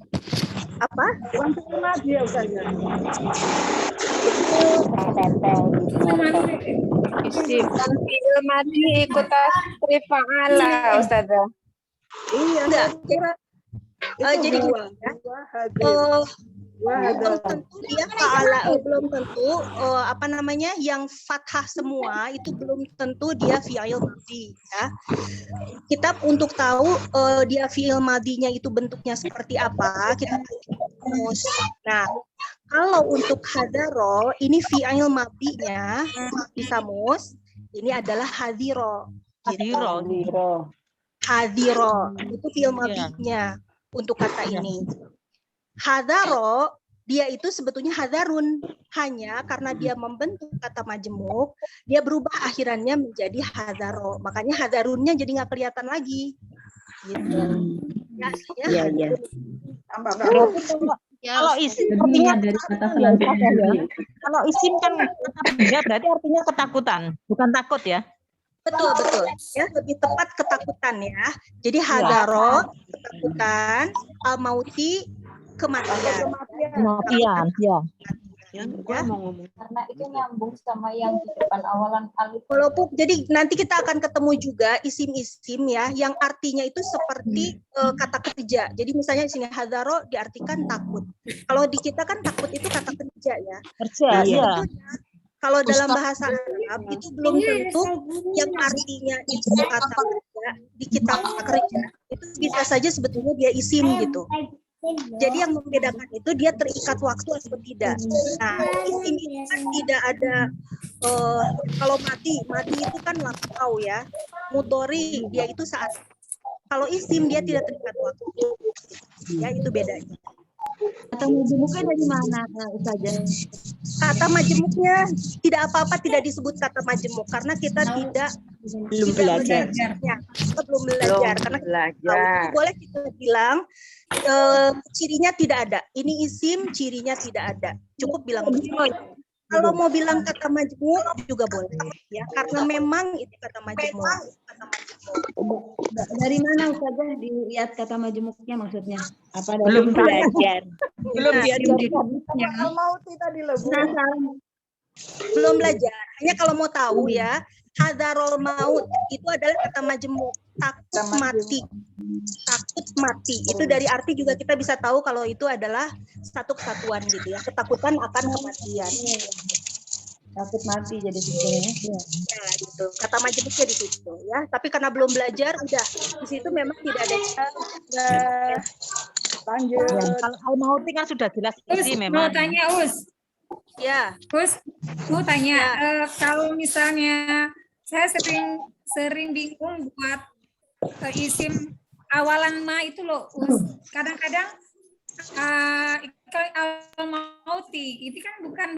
apa? Isim. Fi'il madi ikut tasrif fa'ala, Ustazah. Enggak. Jadi gini, ya. Belum tentu dia fa'ala, belum tentu apa namanya yang fathah semua itu belum tentu dia fi'il madhi ya. Kita untuk tahu dia fi'il madhinya itu bentuknya seperti apa, kita rumus. Nah, kalau untuk hadaro ini fi'il madhinya disamus, ini adalah hadiro. Hadiro itu fi'il madhinya untuk kata ini. Hadaro dia itu sebetulnya hadarun, hanya karena dia membentuk kata majemuk dia berubah akhirannya menjadi hadaro, makanya hadarunnya jadi nggak kelihatan lagi gitu. Iya. Kalau isim Artinya dari kata selanjutnya. kalau isim kan kata benda berarti artinya ketakutan, bukan takut ya. Betul ya, lebih tepat ketakutan ya. Jadi hadaro ketakutan, al-mauti kematian. Kematian, ya. Karena itu nyambung sama yang di depan awalan alif. Walaupun jadi nanti kita akan ketemu juga isim-isim ya yang artinya itu seperti kata kerja. Jadi misalnya di sini hadaro diartikan takut. Kalau di kita kan takut itu kata kerja ya. Kerja, Nah, ya. sebetulnya kalau dalam bahasa Arab itu belum tentu yang artinya itu kata kerja di kita kata kerja itu bisa saja sebetulnya dia isim gitu. Jadi yang membedakan itu dia terikat waktu atau tidak. Nah, isim itu kan tidak ada kalau mati itu kan lampau ya. Mudhari dia itu saat. Kalau isim dia tidak terikat waktu. Ya itu bedanya. Kata majemuknya dari mana saja? Kata majemuknya tidak apa-apa tidak disebut kata majemuk karena kita belum belajar. Kita belum belajar karena kita boleh kita bilang cirinya tidak ada. Ini isim cirinya tidak ada. Cukup bilang begitu. Kalau mau bilang kata majemuk juga boleh ya karena memang itu kata majemuk. Dari mana Ustazah dilihat kata majemuknya maksudnya? Apa dari Belum belajar. Belum belum belajar. Hanya kalau mau tahu ya, hadarul maut itu adalah kata majemuk, takut mati. Takut mati. Itu dari arti juga kita bisa tahu kalau itu adalah satu kesatuan gitu ya, ketakutan akan kematian. takut mati jadi sebetulnya. Ya, gitu. Kata majemuknya di situ ya. Tapi karena belum belajar, udah di situ memang tidak ada. Lanjut. Ya, kalau al-mauti kan sudah jelas sih memang. Mau tanya Us. Ya. Us, mau tanya kalau misalnya saya sering bingung buat isim awalan ma itu loh Us. Kadang-kadang al-mauti itu kan bukan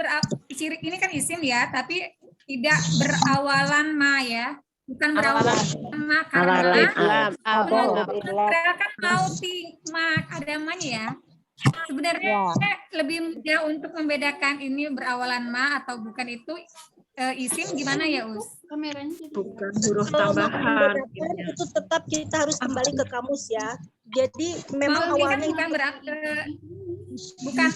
ciri ini kan isim ya, tapi tidak berawalan ma ya, bukan berawalan ma karena kan mauti ma ada ma-nya ya. Sebenarnya lebih mudah untuk membedakan ini berawalan ma atau bukan itu isim gimana ya Us? Bukan huruf tambahan. Itu tetap kita harus kembali ke kamus ya. Jadi memang awalnya bukan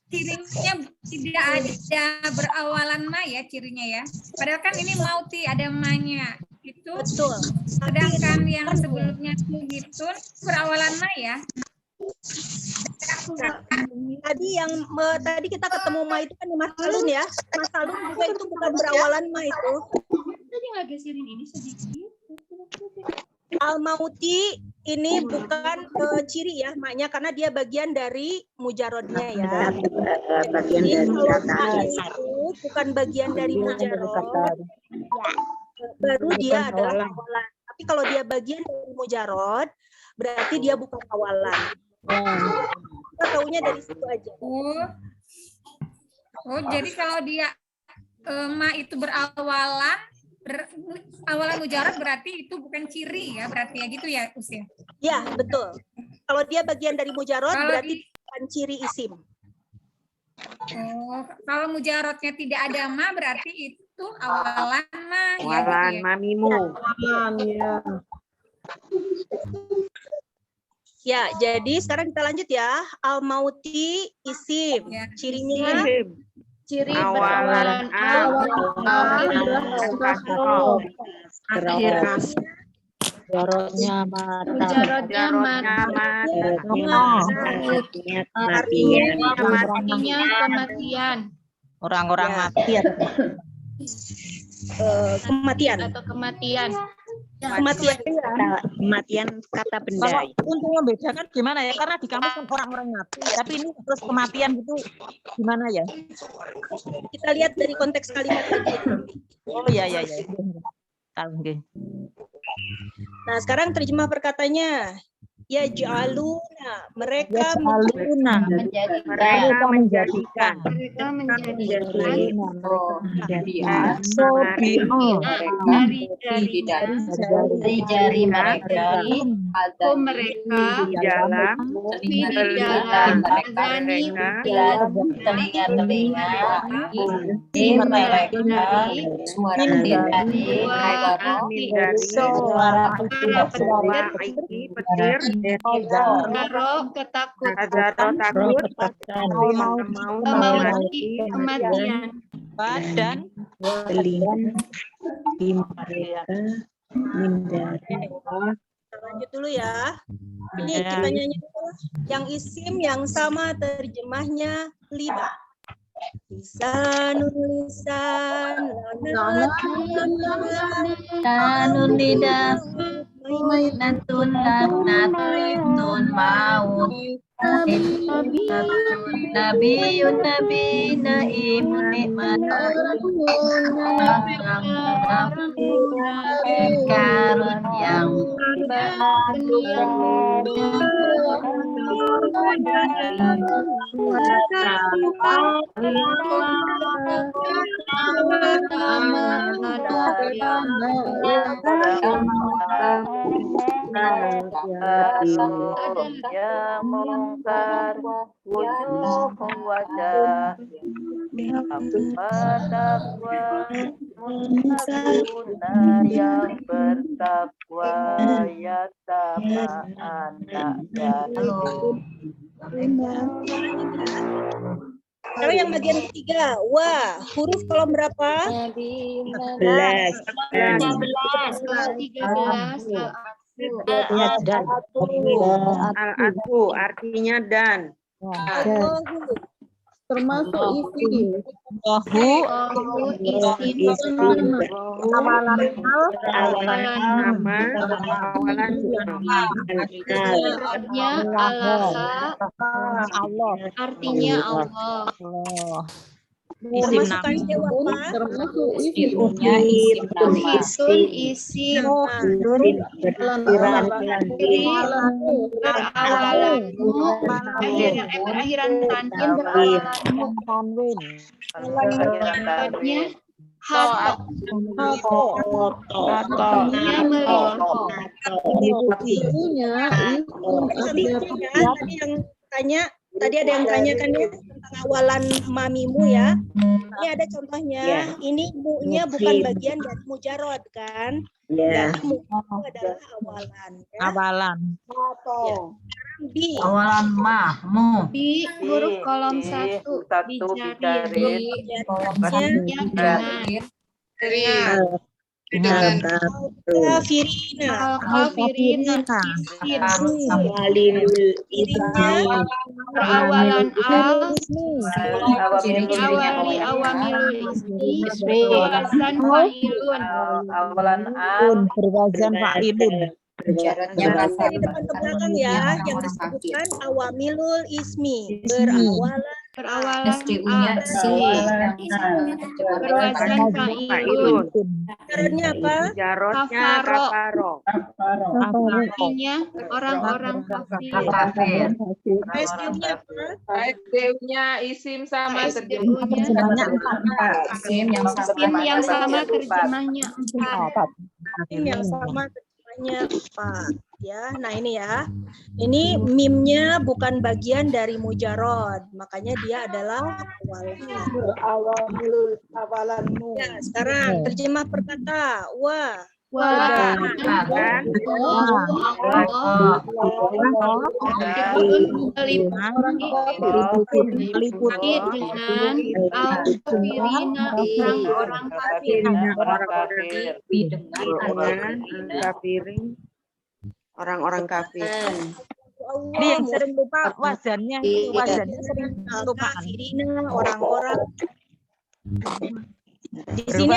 cirinya tidak ada berawalan ma ya cirinya ya. Padahal kan ini mauti ada ma-nya. Itu betul. Sedangkan yang sebelumnya itu berawalan ma ya. Nah, tadi kita ketemu ma itu kan di masalun ya. Masalun juga itu bukan berawalan ma itu. Tadi ngegeserin ini sedikit. Al-mauti ini bukan ciri ya maknya karena dia bagian dari mujarodnya ya. Jadi kalau ma itu bukan bagian dari mujarod, baru dia adalah awalan. Tapi kalau dia bagian dari mujarod, berarti dia bukan awalan. Kita taunya dari situ aja. Oh, jadi kalau dia ma itu berawalan awalan mujarad berarti itu bukan ciri ya, berarti ya gitu ya Usia? Ya, betul. Kalau dia bagian dari mujarad berarti bukan ciri isim. Oh, kalau mujaradnya tidak ada ma berarti itu awalan ma ya gitu ya. Awalan mamimu. Ya. Ya, jadi sekarang kita lanjut ya. Al-mauti isim. Ya. Cirinya Ciri Awalan Akhir Joroknya mata. Mujarotnya artinya kematian Orang-orang mati atau kematian. atau kematian. Kematian kata benda. Kalau untuk membedakan gimana ya? Karena di kampus kan orang-orang mati, tapi ini terus kematian gitu gimana ya? Kita lihat dari konteks kalimat tadi. Oh iya. Tahu nggih. Nah, sekarang terjemah perkatanya. Ya jaluna, mereka Aluna. Mereka menjadikan. Dari jari mereka Aku mereka di dalam di dalam azani telinga-telinga mereka suara petir dari suara petir Karo ketakutan memauti kematian Dan lanjut dulu ya. Ini kita nyanyi dulu. Yang isim yang sama terjemahnya 5. Lisanun lisan tanun lidah natun natun maut Nabiun nabi naimun karun yang yang mungkar wujuh wajah bertakwa muttaquna yang bertakwa ya sama anak Sekarang yang bagian ketiga. Wah, huruf kolom berapa? 13 Al-aku artinya dan. Termasuk isi. artinya Allah. Termasukkan dewa apa? Termasuk isi. Isim berawalanmu berakhiran tanwin berawalanmu artinya artinya melihat Itunya Tadi ada yang tanyakan ya tentang awalan mamimu ya. Ini ada contohnya. Ini mu-nya bukan bagian dari mujarod kan? Jadi mu adalah awalan. Ya. awalan. Bi. awalan mahmu di huruf kolom 1 bijari Kafirina. Berawalan al awamilul ismi wazan fa'ilun awalan Berwazan fa'ilun. Yang dari depan ke belakang ya, yang disebutkan awamilul ismi berawalan berawalan berwazan fa'ilun Jarotnya apa? Jarotnya kafaro. artinya orang-orang kafir. SDU-nya apa? SDU-nya isim sama SDU-nya isim yang yang sama terjemahnya 4. Mim yang sama terjemahnya 4 ya. Nah ini ya. Ini mimnya bukan bagian dari mujarod, makanya dia adalah awalanmu. Ya, sekarang terjemah perkata. Wah, Meliputi dengan al-kafirina orang-orang kafir. Orang-orang kafir. Ini yang sering lupa wazannya, wazannya sering lupa. Orang-orang. Di sini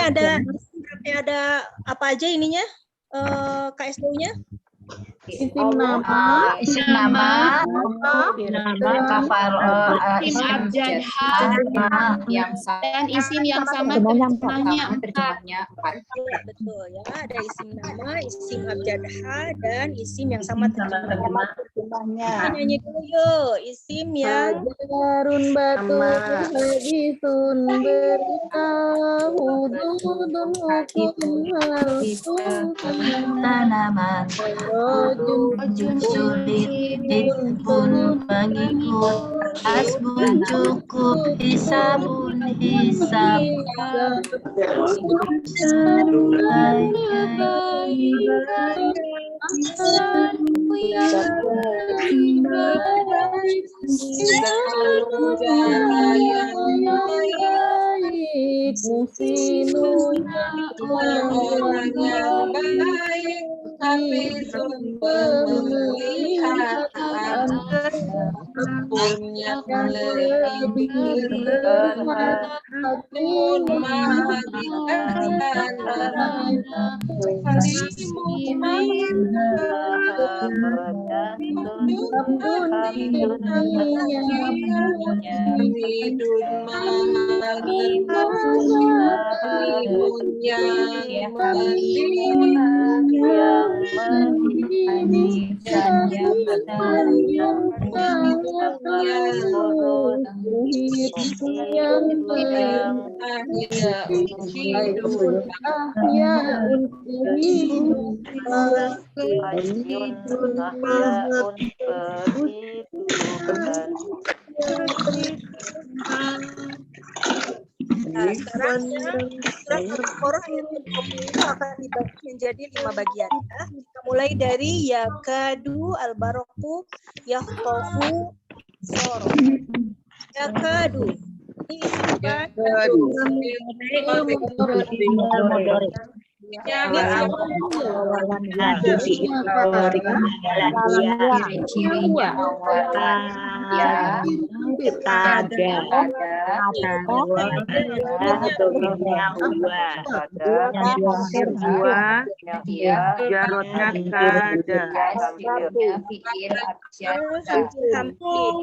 ada apa aja ininya? KSD-nya? Isim nama, kafar, Isim abjad yang dan isim yang sama terjemahnya empat. Betul ya, ada isim nama, isim abjad dan isim yang sama terjemahnya. Nyanyi dulu yuk, isim ya. Jarun batu hadisun beritahu dudun hukum harsun tanaman sulit pun mengikut hasbun cukup hisabun hisab Nah, sekarang surat Al-Baqarah yang itu akan dibagi menjadi 5 bagian. Ya. Kita mulai dari yakadu, al-baraku, yahtafu, sor. Yakadu. Ini bukan Ciri-cirinya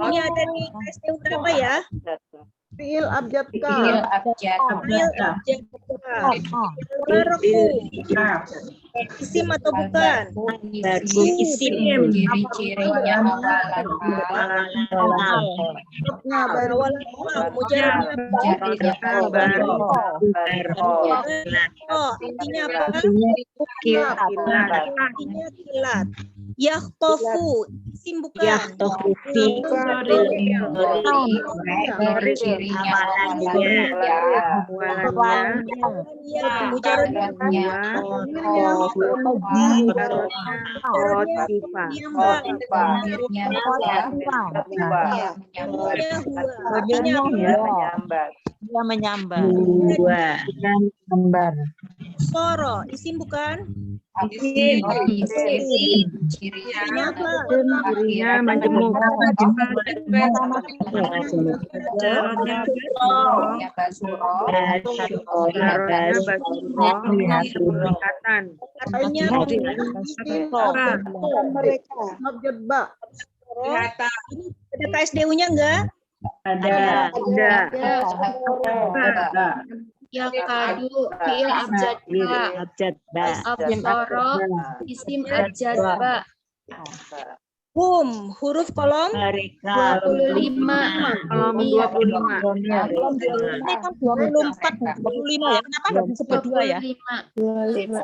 ini ada di KSD berapa ya? Fiil abjad ka. Isim atau bukan? isim. Ciri-cirinya artinya apa? Artinya kilat. Yahtofu, isim bukan? Yahtofu Dia menyambar. Soro, isim bukan? Cirinya majemuk. Mereka abjad ba. Ada KSDU-nya enggak? Ada. yakadu fiil abjad ba. Absoro isim abjad ba. Huruf kolom 25. Kolom 25. Ini kan 24 25 ya. Kenapa nggak disebut 2 ya? 25.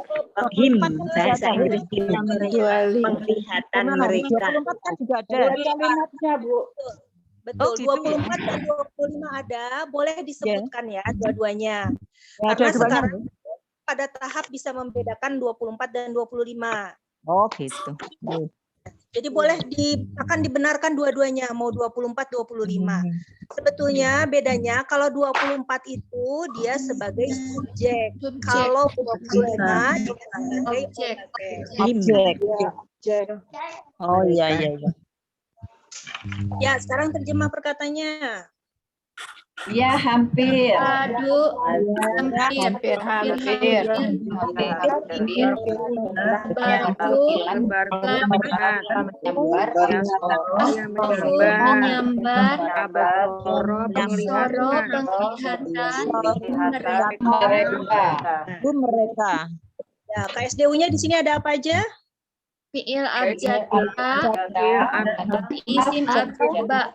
Bahasa Inggris penglihatan mereka. 24 kan juga ada. Kalimatnya, Bu. Betul, Oh, gitu 24 dan 25 ada, boleh disebutkan ya dua-duanya. Ya, Karena dua-duanya. sekarang pada tahap bisa membedakan 24 dan 25. Oh gitu. Jadi boleh akan dibenarkan dua-duanya, mau 24, 25. Sebetulnya bedanya kalau 24 itu dia sebagai subjek. Kalau 25 dia sebagai objek. Oh iya. Ya, sekarang terjemah perkataannya. Ya, hampir. Aduh, hampir. Menyambar, mereka. Ya, KSDU-nya di sini ada apa aja? Fi'il abjad ba, isim abjad ba,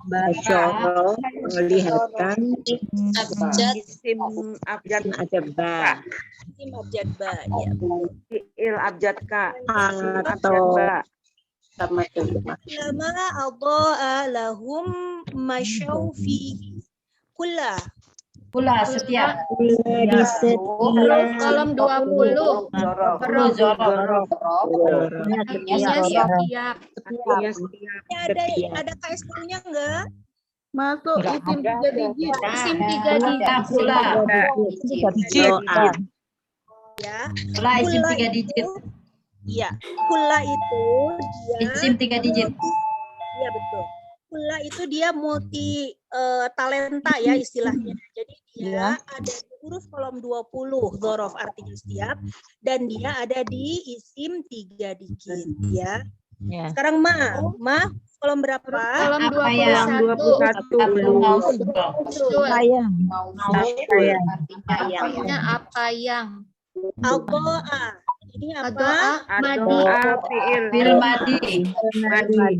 Basyoro melihatkan Isim abjad ba. Isim abjad ba, ya. fi'il abjad ka. Atau sama terjemah. Lama adha'a lahum masyaw fihi. Pula setiap. Di setiap kolom 20. Jorok. Artinya setiap. Ini ada KSDU-nya enggak? masuk isim 3 digit. Isim 3 digit. Pula. Ya. Pula isim 3 digit. Iya. Kula itu dia Isim 3 digit. Iya betul. Kula itu dia multi talenta ya istilahnya. Jadi dia ada di huruf kolom 20, dzaraf artinya setiap, dan dia ada di isim 3 digit ya. Sekarang ma kolom berapa? Kolom Apa yang 21. Artinya Apa yang? Al-doa. Ini apa? Doa, madi. fil madi.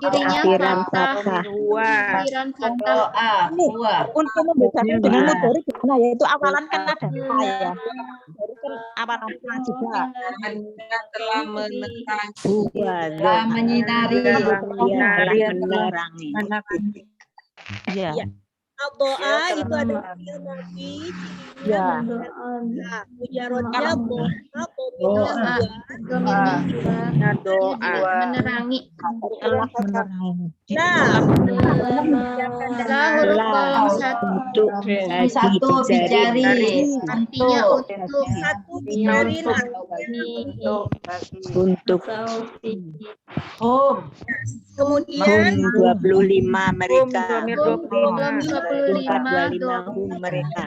Kirinya fathah. Akhiran fathah. Doa. Untuk membedakan dengan motorik gimana ya? Itu awalan kan ada ya. Jadi kan awalan juga. Telah menyinari. Menerangi. Iya. Al-doa itu ada fi'il madhi. Ya. Mujarodnya Doa. Menerangi. Telah menerangi. Nah, Huruf kolom 1. Satu bijari. Artinya untuk. satu bicarin Untuk kemudian 25 mereka. Kolom 25 mereka.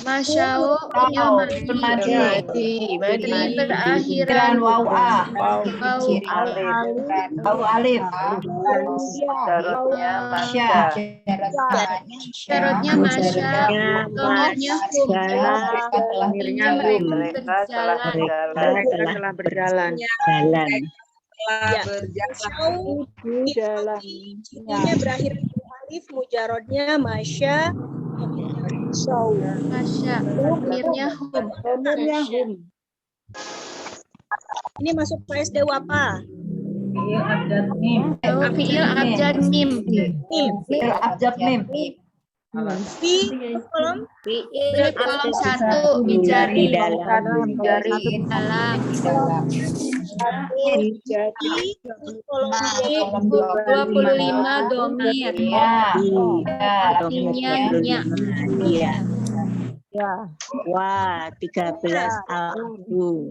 Masyau madi berakhiran Waw alif. Sya. syaratnya masya domirnya Mereka telah berjalan. Ini berakhir di alif, mujarodnya masya, domirnya hum. Ini masuk PSDU apa? Fi'il abjad mim. Fil abjad mim. Fi kolom Kolom 1 bijari Dalam. kolom 25 domir. Artinya nya. Wah, 13 al-afu.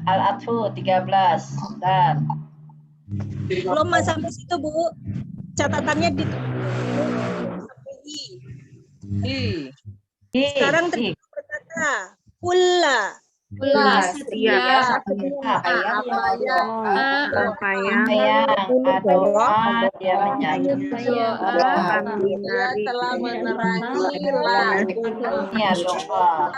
Al-atfu 13. Dan belum sampai situ Bu, catatannya di sekarang berkata kulla Setiap Apa yang dia menyanyi. telah menerangi Ya doa.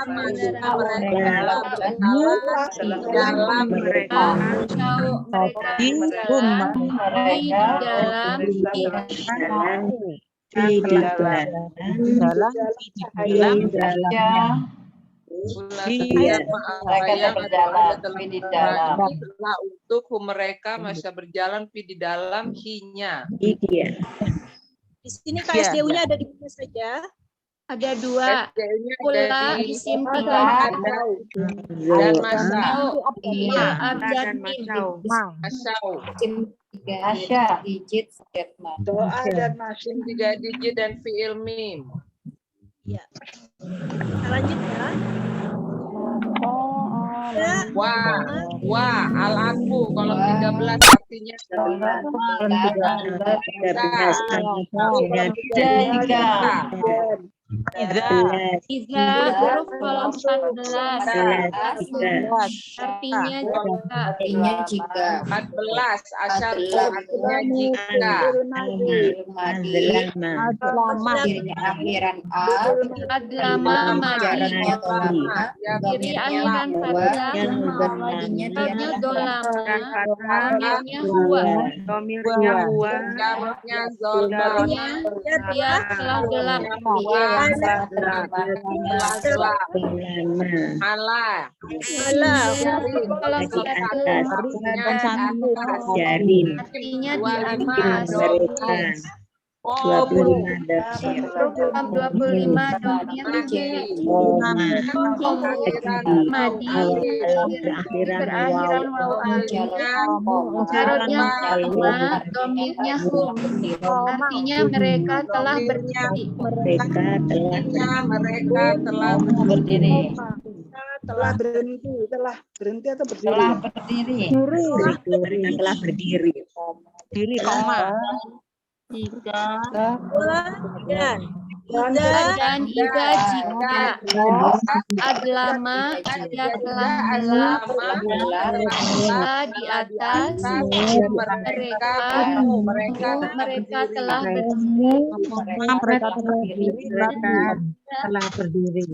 dalam mereka dalam Iya. Mereka yang berjalan telah di dalam. Setelah untuk mereka masih berjalan di dalam hinya. Iya. Di sini KSDU-nya ada di mana saja? Ada dua. SDU-nya Pula ada di isim Pula tiga. dan masa. Iya, abjad dan mim. Asau. Asya. Digit statement. Doa dan masim 3 digit dan fiil mim. Ya. Kita lanjut ya. Wah, al-aku kalau 13 artinya Tiga huruf kalau 14. Artinya jika. 14 asyar artinya jika. Akhiran A. Adlama madi. Kiri akhiran fathah. Akhirnya dolama. Akhirnya huwa. Domirnya huwa. Jamaknya zolma. Dia telah gelap. Alah. Kalau Jarin. artinya di atas. Mereka. 25 25 domir madi berakhiran waw jarotnya koma domirnya hum artinya mereka telah berdiri. Mereka telah berdiri. Telah berhenti atau berdiri? Telah berdiri. Mereka telah berdiri. Diri koma. Tiga. Dan ida jika adlama dia telah di atas mereka telah berdiri.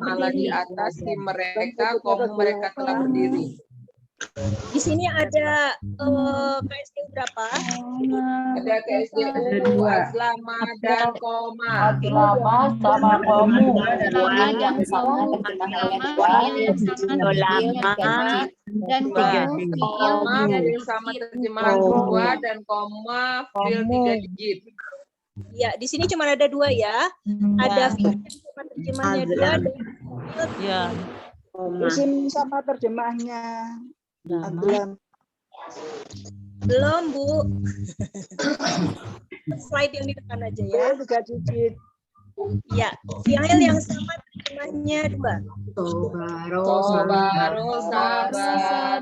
Allah di atas di mereka, mereka telah berdiri. Di sini ada KSDU berapa? Ada KSDU aslama dan koma. Aslama sama komu. Yang sama dan Koma sama terjemahan dua dan koma fil 3 digit. Ya, di sini cuma ada dua ya. Ada terjemahannya dua. Ya. Isim sama terjemahnya. Belum, Bu. Slide yang di depan aja ya. 3 digit. Ya, fi'il yang sama terjemahnya dua. Baru sabar.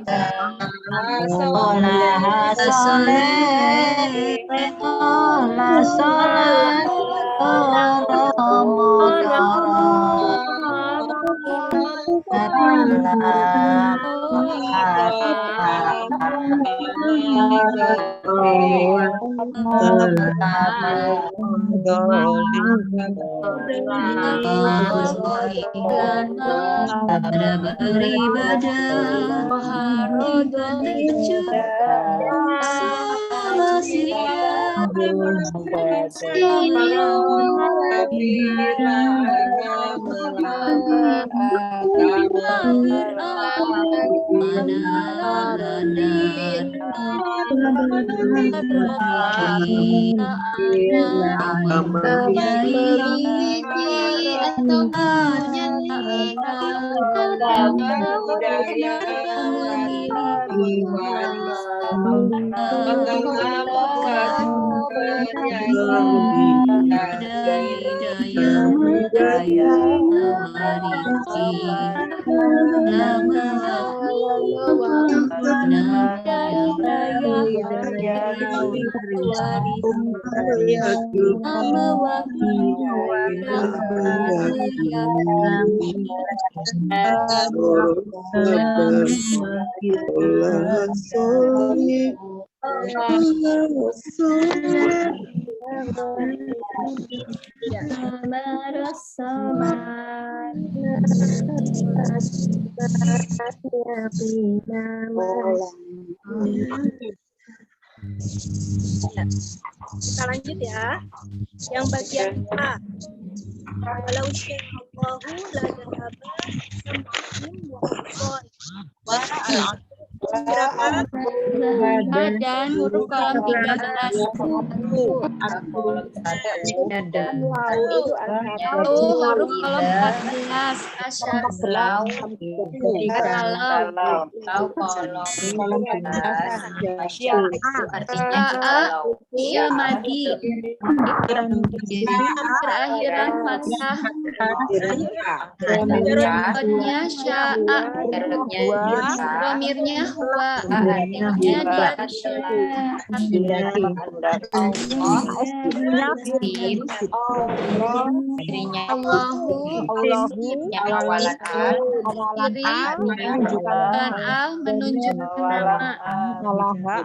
Kita lanjut ya. Yang bagian A. Walau sya'allahu la dhahaba sam'ahum wa absarihim. Berapa? Dan huruf kolom 13. Huruf kolom 14. Asyara. Madi. Terakhiran fathah. Kodnya sya'a. Domirnya huwa. Artinya dia menunjukkan nama.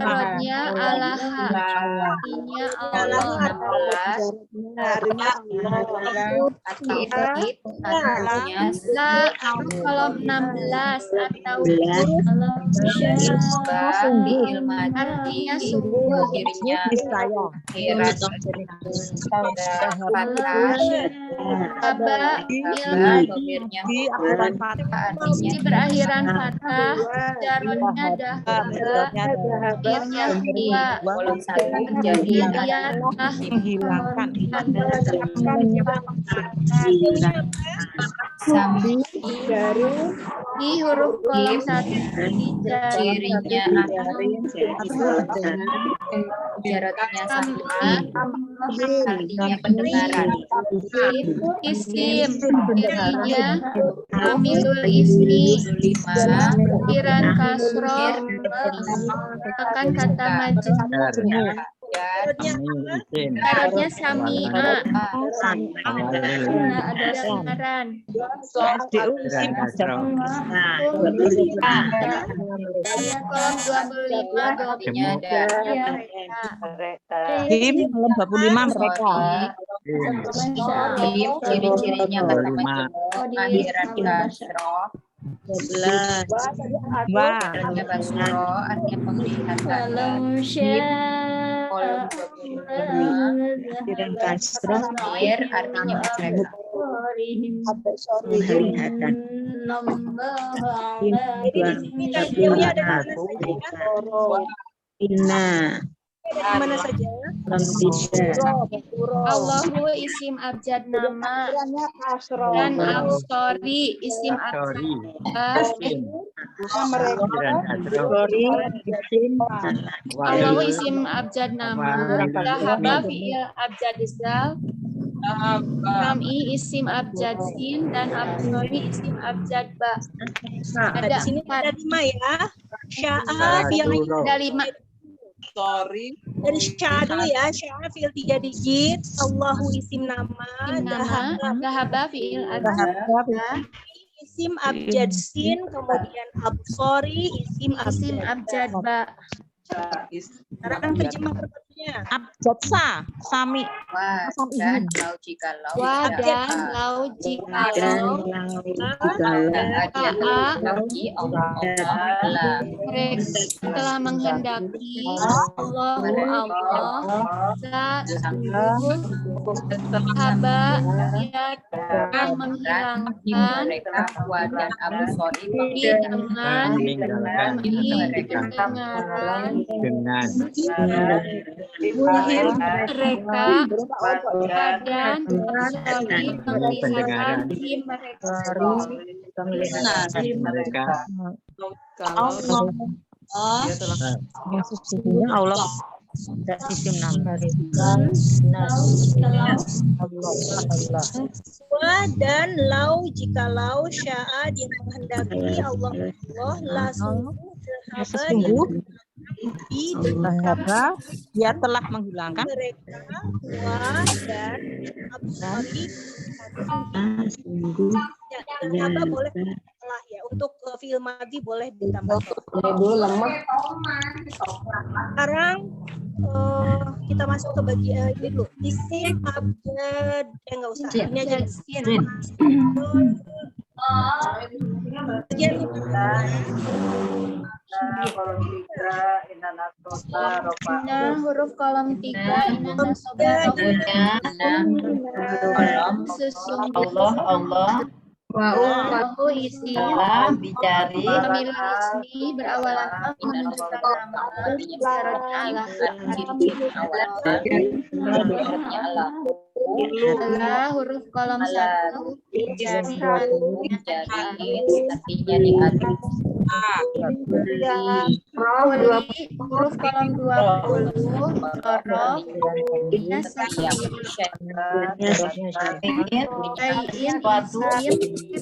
Artinya alaha. Artinya Allah. Kolom 16 atau artinya sungguh dirinya berakhiran fathah, jarotnya akhirnya kolom 1 terjadi menghilangkan di huruf kolom 1 cirinya jaraknya artinya pendengaran. Isim dirinya amilul ismi kiran kasroh akan kata majnun. Karotnya sami'a. Ada dengaran. Kolom 25 dominya ada kolom 25 mereka. Ciri-cirinya kata majnun akhiran kasroh. Artinya basro, artinya penglihatan. Kolom 25 artinya mereka. Mana saja? Allahu isim abjad nama dan absori isim abjad. Allahu isim abjad nama. Lahaba fi'il abjad zal. Ram'i isim abjad sin dan absori isim abjad ba. Ada di sini ada 5 ya. Sya'a yang ada 5. Sorry. Dari sya'a dulu ya. Sya'a fi'il 3 digit. Allahu isim nama. Dahaba fi'il abjad. Isim abjad sin. Kemudian absori isim abjad ba. Sekarang terjemah perbedaannya. Abjad sa, sami. Dan lau jikalau. Telah menghendaki Allahu Allah haba yang menghilangkan dan Abu Sori dengan pendengaran mereka dan penglihatan di mereka. Allah isim nama dan lau jikalau sya'a dia menghendaki Allah langsung dia telah menghilangkan mereka dan absori apa boleh setelah ya untuk fi'il madhi boleh ditambah. Sekarang kita masuk ke bagian ini dulu. Isim abjad enggak usah. Ini aja isim. Nah, huruf kolom 3 inna soba Allah Allahu isim bicari pemilik ismi berawalan alif menunjukkan nama syaratnya Allah adalah huruf kolom 1 bicari artinya di atas huruf kolom 20 huruf isim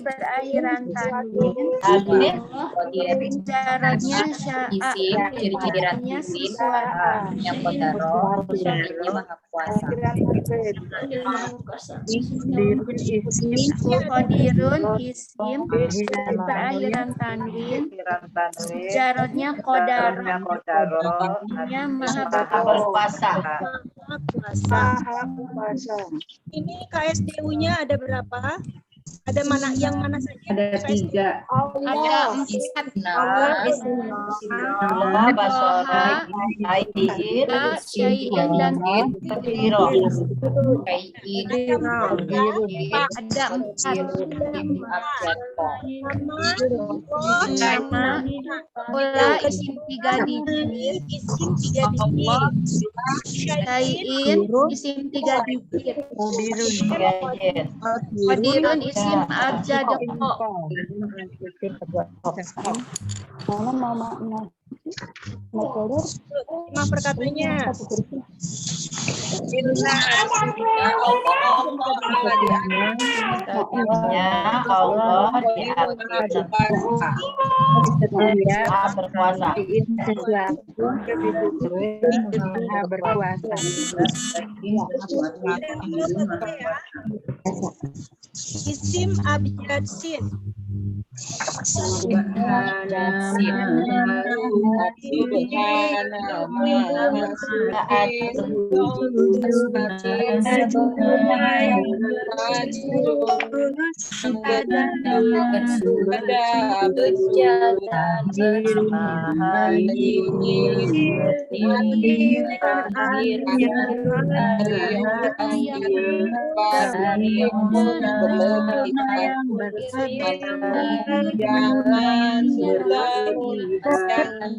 berakhiran tanwin syaratnya ciri-cirinya sesuatu yang kodaro maha kuasa Qadirun isim berakhiran tanwin jarotnya qadar artinya maha berkuasa. Ini KSDU-nya ada berapa? Ada mana yang mana saja? Ada 3. ada 4 Allah basora aidiin syai'in dan biro kaiin ada 4 nama bola isim 3 digit Isim 3 digit. syai'in isim 3 digit qadirun isim abjad Terima perkataannya. Allah diartikan berkuasa. Isim abjad sin.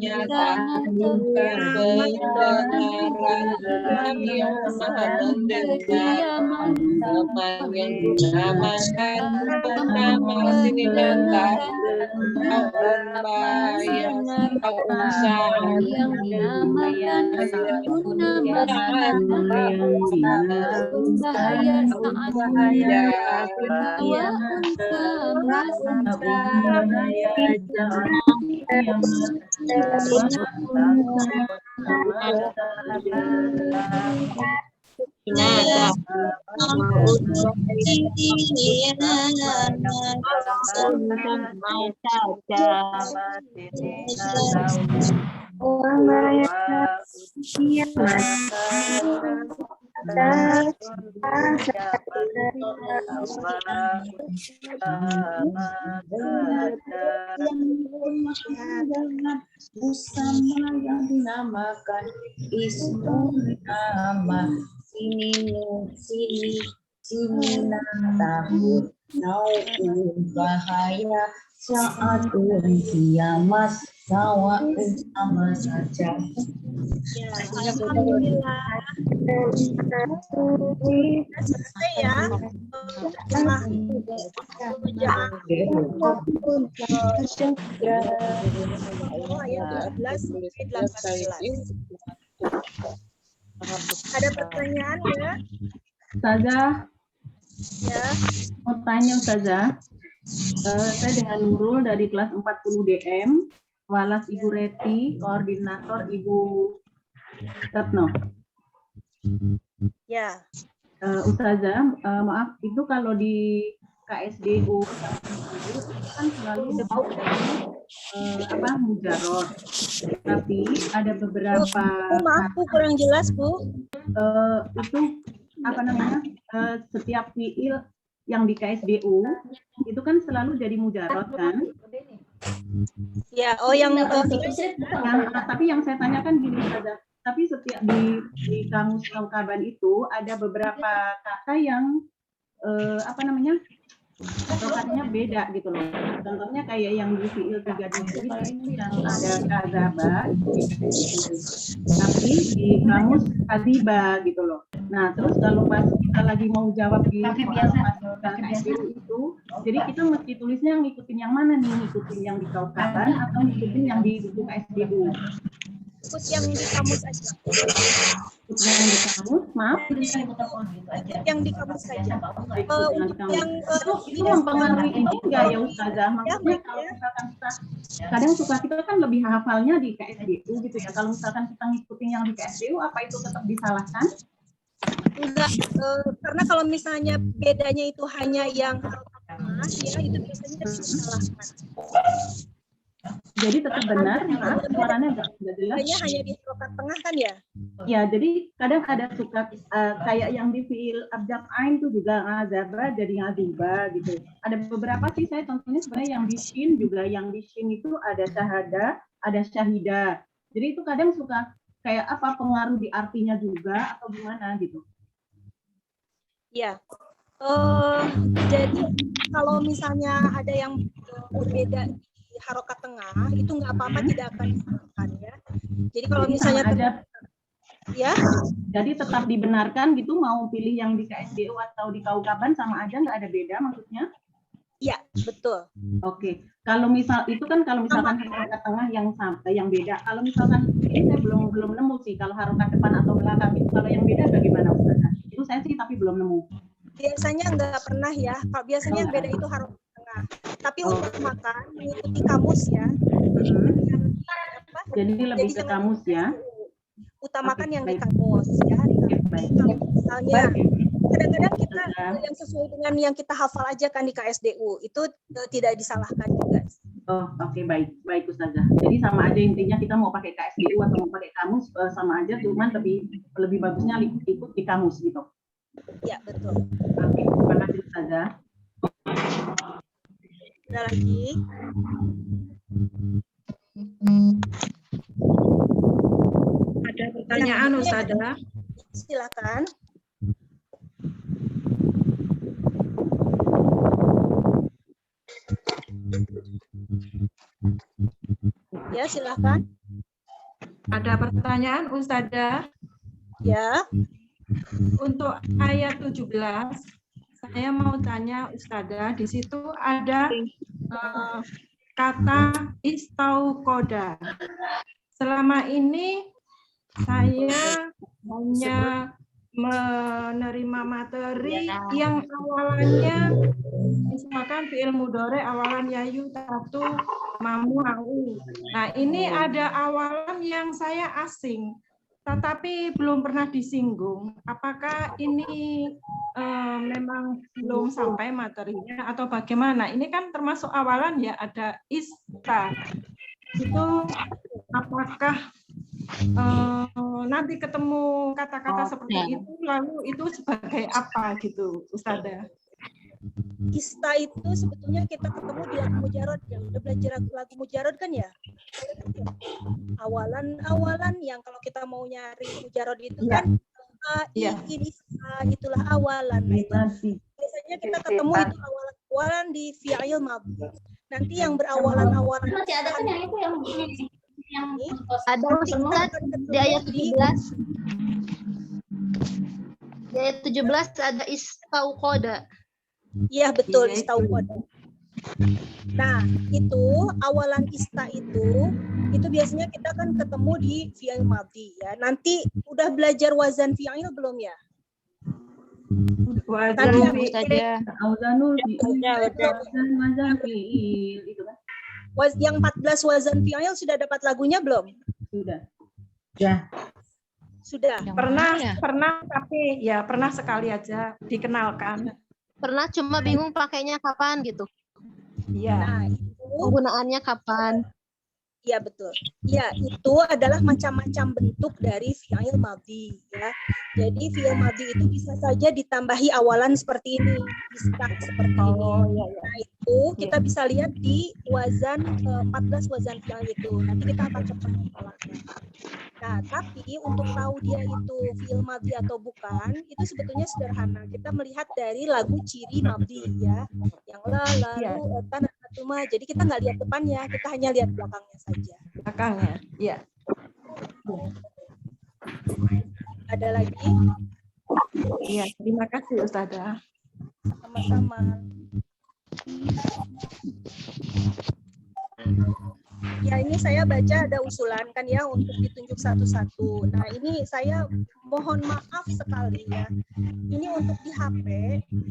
Jangan jangan kebenaran yang maha mendengar teman yang dinamakan pertama sini datang kau usaha yang dinamakan bahaya saat bahaya Bersama yang dinamakan ismu nama sini tahun naun bahaya saat kiamat sawa sama saja. Alhamdulillah. Selesai ya. Ada pertanyaan ya? Ustazah, Ya. mau tanya Ustazah. Saya dengan Nurul dari kelas 40 DM, Walas Ibu Reti, koordinator Ibu Retno. Ya. Ustazah, maaf, itu kalau di KSDU kan selalu mujarot, tapi ada beberapa Maaf Bu, kurang jelas Bu. itu setiap fiil yang di KSDU itu kan selalu jadi mujarot kan, Ya, oh yang Tapi yang saya tanyakan gini saja. Tapi setiap di kamus Kaukaban itu ada beberapa kata yang apa namanya? Katanya beda gitu loh. Contohnya kayak yang di fiil 3 itu yang ada kazaba, tapi di kamus kadiba gitu loh. Nah, terus kalau pas kita lagi mau jawab di SDU itu, jadi kita mesti tulisnya ngikutin yang mana nih? Ngikutin yang di Kaukaban atau ngikutin yang di buku SDU? ikut yang di kamus aja. Yang di kamus, maaf. Yang di kamus saja. Itu mempengaruhi ini enggak ya Ustazah? Maksudnya kalau misalkan kadang kita kan lebih hafalnya di KSDU gitu ya. Kalau misalkan kita ngikutin yang di KSDU, apa itu tetap disalahkan? Enggak, karena kalau misalnya bedanya itu hanya yang tengah, ya itu biasanya disalahkan. Jadi tetap benar, maaf, suaranya enggak jelas. Hanya di harokat tengah kan ya? Ya, jadi kadang ada suka kayak yang di fiil abjad ain itu juga ngazaba jadi ngaduba gitu. Ada beberapa sih saya contohnya sebenarnya yang di shin juga, yang di shin itu ada syahada, ada syahida. Jadi itu kadang suka kayak apa pengaruh di artinya juga atau gimana gitu. Ya. Jadi kalau misalnya ada yang berbeda di harokat tengah, itu nggak apa-apa, tidak akan disalahkan ya. Jadi kalau misalnya ya, jadi tetap dibenarkan gitu, mau pilih yang di KSDU atau di Kaukaban sama aja, nggak ada beda maksudnya? Iya, betul. Oke. Kalau misal itu kan kalau misalkan harokat tengah yang beda. Kalau misalkan ini saya belum nemu sih kalau harokat depan atau belakang itu, kalau yang beda bagaimana Ustazah? Itu saya sih tapi belum nemu. Biasanya nggak pernah ya. Kalau biasanya yang beda itu harokat tengah. Tapi utamakan mengikuti kamus ya. Jadi lebih ke kamus ya. Utamakan yang di kamus ya. Misalnya kadang-kadang kita yang sesuai dengan yang kita hafal aja kan di KSDU itu tidak disalahkan juga. Oh, oke, baik Ustazah. Jadi sama aja intinya kita mau pakai KSDU atau mau pakai kamus sama aja, cuman lebih bagusnya ikut di kamus gitu. Ya, betul. Oke, terima kasih Ustazah. Ada lagi? Ada pertanyaan Ustazah? Silakan. Ya, silakan. Ada pertanyaan Ustazah? Ya. Untuk ayat 17, saya mau tanya Ustazah, di situ ada kata istauqoda. Selama ini saya hanya menerima materi yang awalannya misalkan fi'il mudhari awalannya yutatu mamu au. Nah, ini ada awalan yang saya asing tetapi belum pernah disinggung. Apakah ini memang belum sampai materinya atau bagaimana? Ini kan termasuk awalan ya, ada ista. Itu apakah nanti ketemu kata-kata seperti itu, lalu itu sebagai apa gitu, Ustazah? Ista itu sebetulnya kita ketemu di lagu mujarad ya. Udah belajar lagu mujarad kan ya? Awalan yang kalau kita mau nyari mujarad itu kan itulah awalan. Biasanya kita ketemu itu awalan di fi'il madhi. Nanti yang berawalan-awalan Masih ada kan yang itu yang ada Ustaz di ayat 17. Di ayat 17 ada istauqoda. Iya betul, istauqoda. Nah, itu awalan ista itu biasanya kita kan ketemu di fi'il madhi ya. Nanti udah belajar wazan fi'il belum ya? Wazan saja. Yang 14 wazan fi'il sudah dapat lagunya belum? Sudah. Sudah. Pernah tapi ya pernah sekali aja dikenalkan. Pernah, cuma bingung pakainya kapan gitu. Iya. Nah, penggunaannya kapan? Iya betul. Ya, itu adalah macam-macam bentuk dari fi'il madhi ya. Jadi fi'il madhi itu bisa saja ditambahi awalan seperti ini, bisa seperti ini. Nah, itu kita bisa lihat di wazan 14 wazan fi'il itu. Nanti kita akan coba hafalannya. Nah, tapi untuk tahu dia itu fi'il madhi atau bukan, itu sebetulnya sederhana. Kita melihat dari lagu ciri madhi ya. Yang lalu tanah Tuma, jadi kita nggak lihat depannya, kita hanya lihat belakangnya saja. Belakangnya, iya. Ada lagi? Iya, terima kasih Ustazah. Sama-sama. Ya, ini saya baca ada usulan kan ya untuk ditunjuk satu-satu. Nah, ini saya mohon maaf sekali ya. Ini untuk di HP,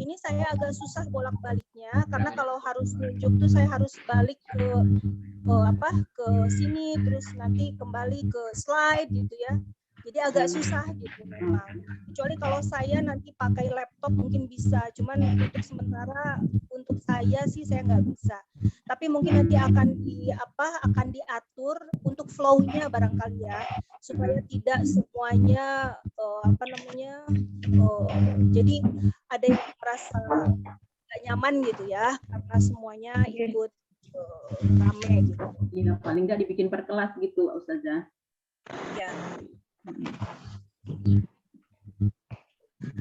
ini saya agak susah bolak-baliknya karena kalau harus nunjuk tuh saya harus balik ke sini terus nanti kembali ke slide gitu ya. Jadi agak susah gitu memang. Kecuali kalau saya nanti pakai laptop mungkin bisa, cuman untuk sementara untuk saya sih saya nggak bisa. Tapi mungkin nanti akan diatur untuk flow-nya barangkali ya, supaya tidak semuanya jadi ada yang merasa nggak nyaman gitu ya, karena semuanya ikut rame gitu. Iya, paling nggak dibikin per kelas gitu, Ustazah. Ya.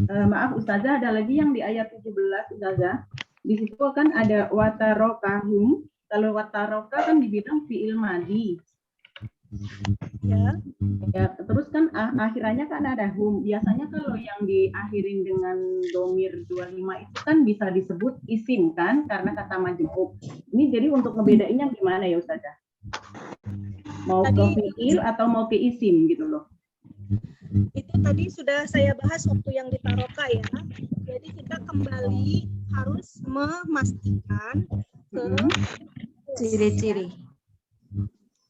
Maaf Ustazah, ada lagi yang di ayat 17 Ustazah. Di situ kan ada watarokahum. Kalau wataroka kan dibilang fi'il madhi. Ya. Ya, terus kan akhirannya kan ada hum. Biasanya kalau yang diakhirin dengan domir 25 itu kan bisa disebut isim kan, karena kata majhul. Ini jadi untuk ngebedainnya gimana ya Ustazah? Mau ke fi'il atau mau ke isim gitu loh. Itu tadi sudah saya bahas waktu yang di Taroka ya. Jadi kita kembali harus memastikan ke ciri-ciri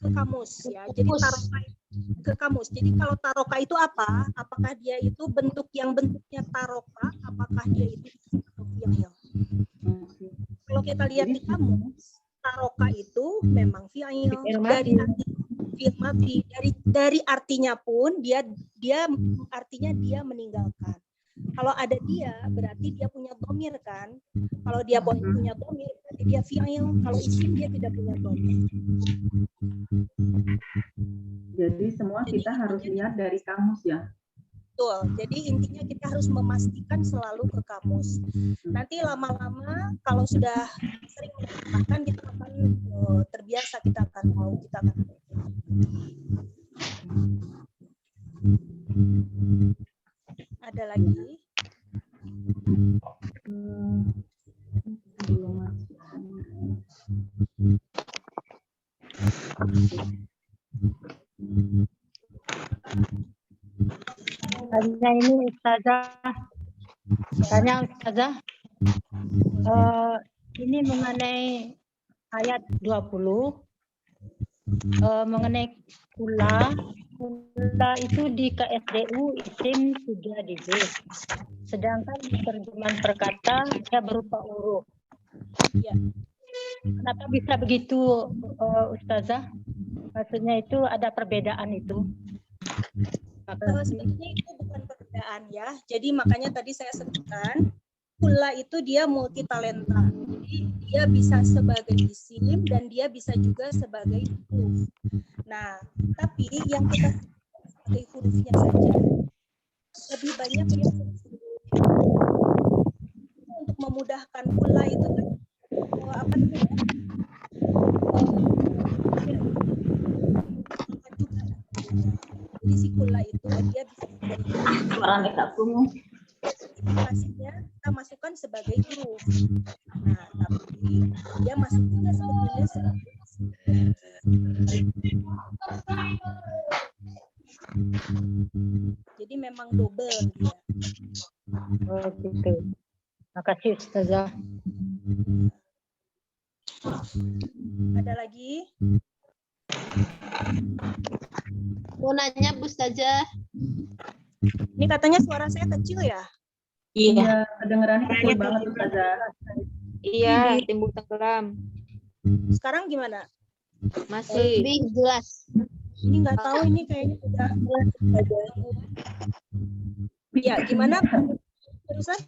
ke kamus ya. Jadi Taroka ke kamus. Jadi kalau Taroka itu apa? Apakah dia itu bentuknya Taroka? Apakah dia itu fi'il? Kalau kita lihat di kamus, Taroka itu memang fi'il dari arti fi'il madhi, dari artinya pun dia artinya dia meninggalkan. Kalau ada dia berarti dia punya dhamir kan. Kalau dia punya dhamir berarti dia fi'il. Kalau isim dia tidak punya dhamir. Jadi semua kita harus lihat dari kamus ya. Betul. Jadi intinya kita harus memastikan selalu ke kamus. Nanti lama-lama kalau sudah sering menggunakan kita akan terbiasa, kita akan tahu, kita akan ada lagi? Tanya ini Ustazah. Ini mengenai ayat 20. Mengenai kula itu di KSDU isim sudah di B. Sedangkan terjemahan perkata dia berupa huruf. Ya. Kenapa bisa begitu, Ustazah? Maksudnya itu ada perbedaan itu. Sebenarnya itu bukan perbedaan ya. Jadi makanya tadi saya sebutkan kula itu dia multi talenta. Jadi dia bisa sebagai isim dan dia bisa juga sebagai huruf. Nah, tapi yang kita sebagai hurufnya saja lebih banyak dia untuk memudahkan kula itu kan jadi si kula itu dia bisa pastinya kita masukkan sebagai huruf. Nah, tapi dia masuk juga sebetulnya sebagai jadi memang double dia. Oh, gitu. Makasih Ustazah. Ada lagi? Mau nanya Bu Ustazah. Ini katanya suara saya kecil ya? Iya, kedengerannya kecil banget Ustazah. Iya, timbul tenggelam. Sekarang gimana? Masih. Lebih jelas. Ini nggak tahu ini kayaknya udah ada. Ya, gimana? Terusan?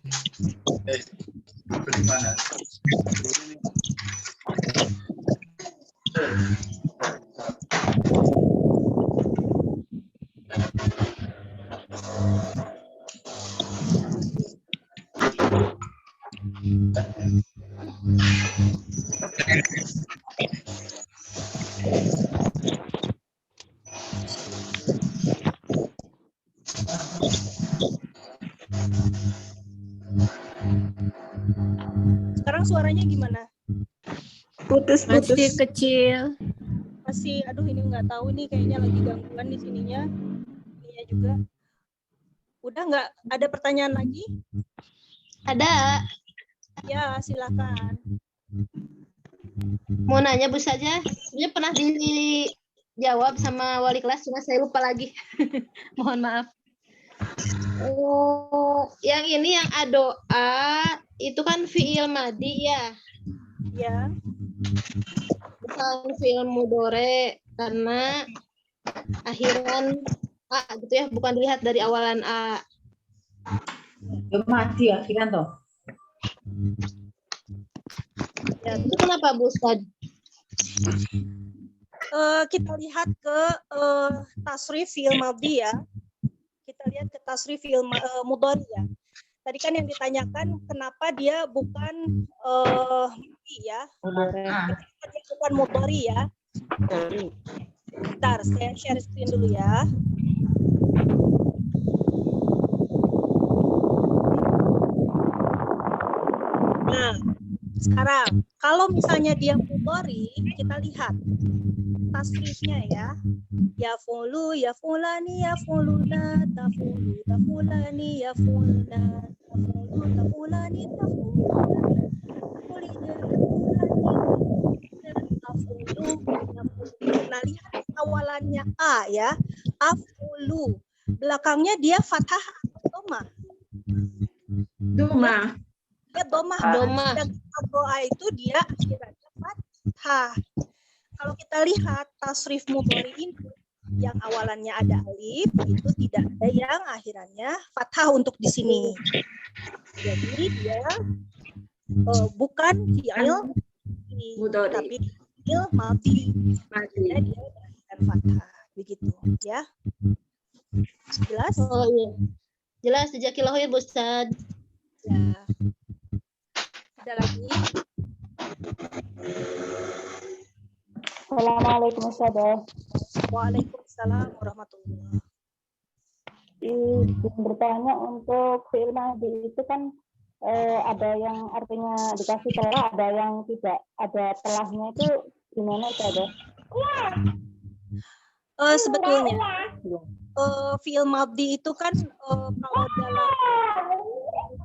Sekarang suaranya gimana? Putus-putus. Masih kecil. Masih, aduh ini nggak tahu nih kayaknya lagi gangguan di sininya. Ininya juga. Udah nggak ada pertanyaan lagi? Ada. Ya, silakan. Mau nanya Bu saja, sebenarnya pernah dijawab sama wali kelas, cuma saya lupa lagi. Mohon maaf. Yang ini yang adoa itu kan fiil madi ya? Ya. Bukan fiil mudore karena akhiran a gitu ya, bukan dilihat dari awalan a. Mati akhiran toh. Ya, itu kenapa Bu Ustad? Kita lihat ke tasrif fiil madhi ya. Kita lihat ke tasrif fiil mudhari ya. Tadi kan yang ditanyakan kenapa dia bukan madhi ya. Kenapa dia bukan mudhari ya. Bentar, saya share screen dulu ya. Nah, sekarang kalau misalnya dia mudhari, kita lihat tasrifnya ya. Ya fulu, ya fulani, ya fuluna, tafulu, tafulani, ya fulna, tafulu, tafulani, tafuluna, tafulina, tafulu, tafulu. Nah, lihat awalannya a ya. Afulu. Belakangnya dia fathah atau doma? Doma. Ya, doma. Doa itu dia akhirannya fathah. Kalau kita lihat tasrif mudhari ini yang awalannya ada alif, itu tidak ada yang akhirannya fathah untuk di sini. Jadi dia bukan fi'il tapi fi'il madhi. Dia dengan fathah. Begitu ya. Jelas? Oh iya. Jelas, jazakallahu ya Bu Ustad. Ya. Ada lagi? Assalamualaikum Ustazah. Waalaikumsalam warahmatullahi. Izin bertanya untuk fi'il madhi itu kan ada yang artinya dikasih telah, ada yang tidak ada telahnya, itu gimana Ustazah? Sebetulnya fi'il madhi itu kan kalau dalam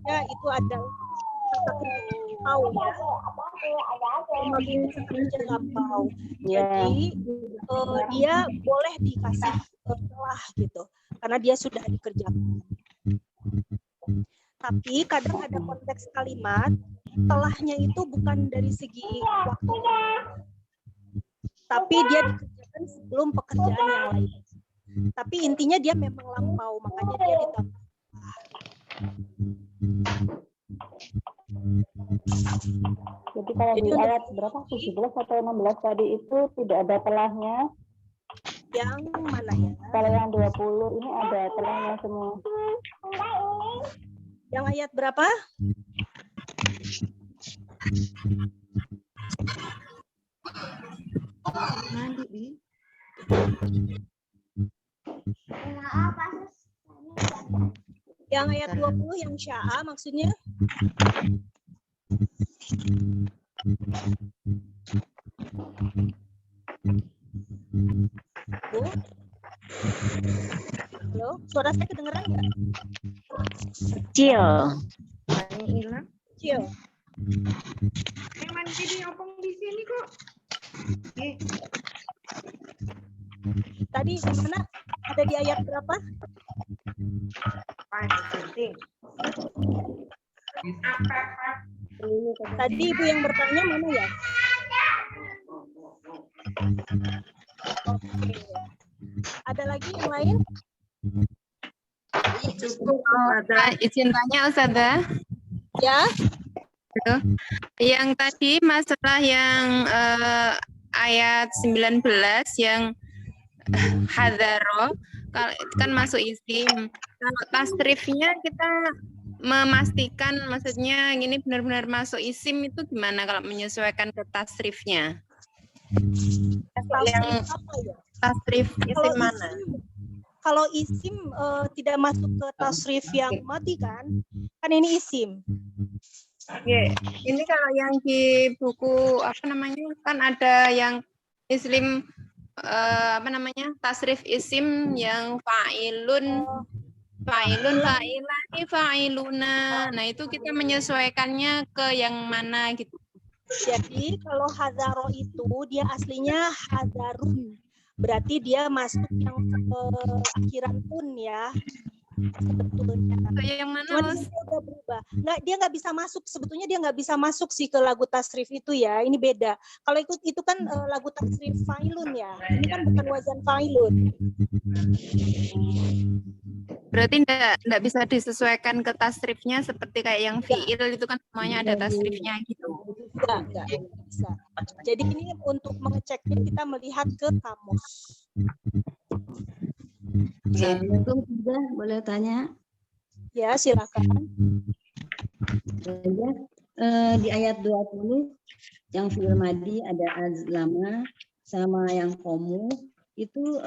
ya itu ada kata kerja lampau ya. Madhi itu kata kerja lampau. Jadi dia boleh dikasih telah gitu karena dia sudah dikerjakan. Tapi kadang ada konteks kalimat telahnya itu bukan dari segi waktu, tapi dia dikerjakan sebelum pekerjaan yang lain. Tapi intinya dia memang lampau, makanya dia ditambah. Jadi kalau di ayat berapa, 17 atau 16 tadi itu tidak ada telahnya. Yang mana ya? Kalau yang 20 ini ada telahnya semua. Yang ayat berapa? Yang ayat 20 yang sya'a maksudnya? Bu? Halo, suara saya kedengeran nggak? Kecil. Kecil. Emang jadi opong di sini kok. Tadi di mana? Ada di ayat berapa? Tadi ibu yang bertanya mana ya? Oke. Ada lagi yang lain? Cukup. Izin tanya Ustazah. Ya. Yang tadi masalah yang ayat 19 yang hadaro, kalau itu kan masuk isim. Kalau tasrifnya kita memastikan, maksudnya ini benar-benar masuk isim itu gimana kalau menyesuaikan ke tasrifnya? Yang apa ya? Tasrif isim mana? Kalau isim tidak masuk ke tasrif yang mati kan ini isim. Ya, ini kalau yang di buku apa namanya kan ada yang islim apa namanya tasrif isim yang fa'ilun, fa'ilani, fa'iluna. Nah itu kita menyesuaikannya ke yang mana gitu. Jadi kalau hadaro itu dia aslinya hadarun. Berarti dia masuk yang akhiran pun ya. Sebetulnya. Yang mana, Mas? Dia udah berubah. Dia nggak bisa masuk. Sebetulnya dia nggak bisa masuk sih ke lagu tasrif itu ya. Ini beda. Kalau itu kan lagu tasrif fa'ilun ya. Ini kan bukan wazan fa'ilun. Berarti enggak bisa disesuaikan ke tasrifnya seperti kayak yang fi'il itu kan semuanya ada tasrifnya gitu. Enggak bisa. Jadi ini untuk mengeceknya kita melihat ke kamus. Assalamualaikum, sudah boleh tanya? Ya, silakan. Di ayat 20 yang fi'il madi ada azlama sama yang komu itu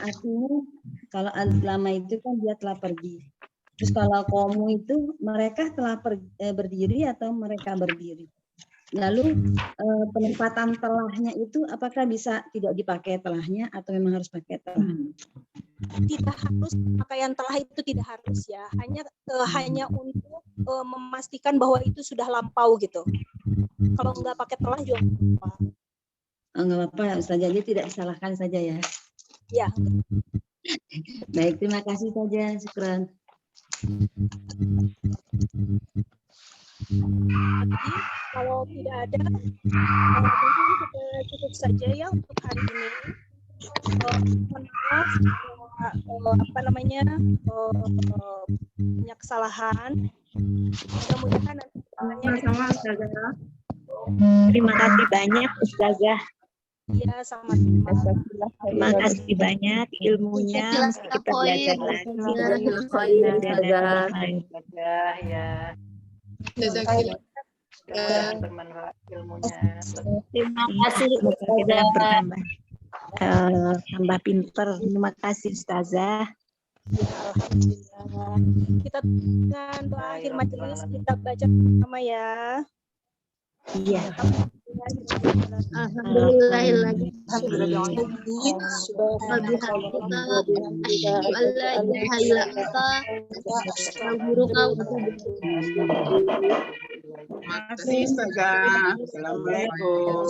artinya kalau azlama itu kan dia telah pergi. Terus kalau komu itu mereka telah berdiri atau mereka berdiri. Lalu penempatan telahnya itu apakah bisa tidak dipakai telahnya atau memang harus pakai telahnya? Tidak harus pakaian telah itu tidak harus ya. Hanya untuk memastikan bahwa itu sudah lampau gitu. Kalau nggak pakai telah juga nggak apa-apa. Nggak apa-apa Ustazah, jadi tidak disalahkan saja ya. Ya. Baik, terima kasih saja. Syukran. Jadi, kalau tidak ada, mungkin kita cukup saja ya untuk hari ini. Mohon maaf, banyak kesalahan. Mudah-mudahan nanti sama Ustazah. Terima kasih banyak Ustazah. Iya, sama-sama. Terima kasih banyak ilmunya. Mesti kita belajar lagi. Ya. Bermanfaat ilmunya. Terima kasih kita bertambah tambah pinter. Terima kasih Ustazah. Alhamdulillah. Kita dengan doa akhir majelis kita baca bersama ya. Iya. Alhamdulillahilladzi Terima kasih Ustazah. Assalamualaikum.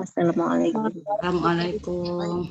Assalamualaikum. Assalamualaikum.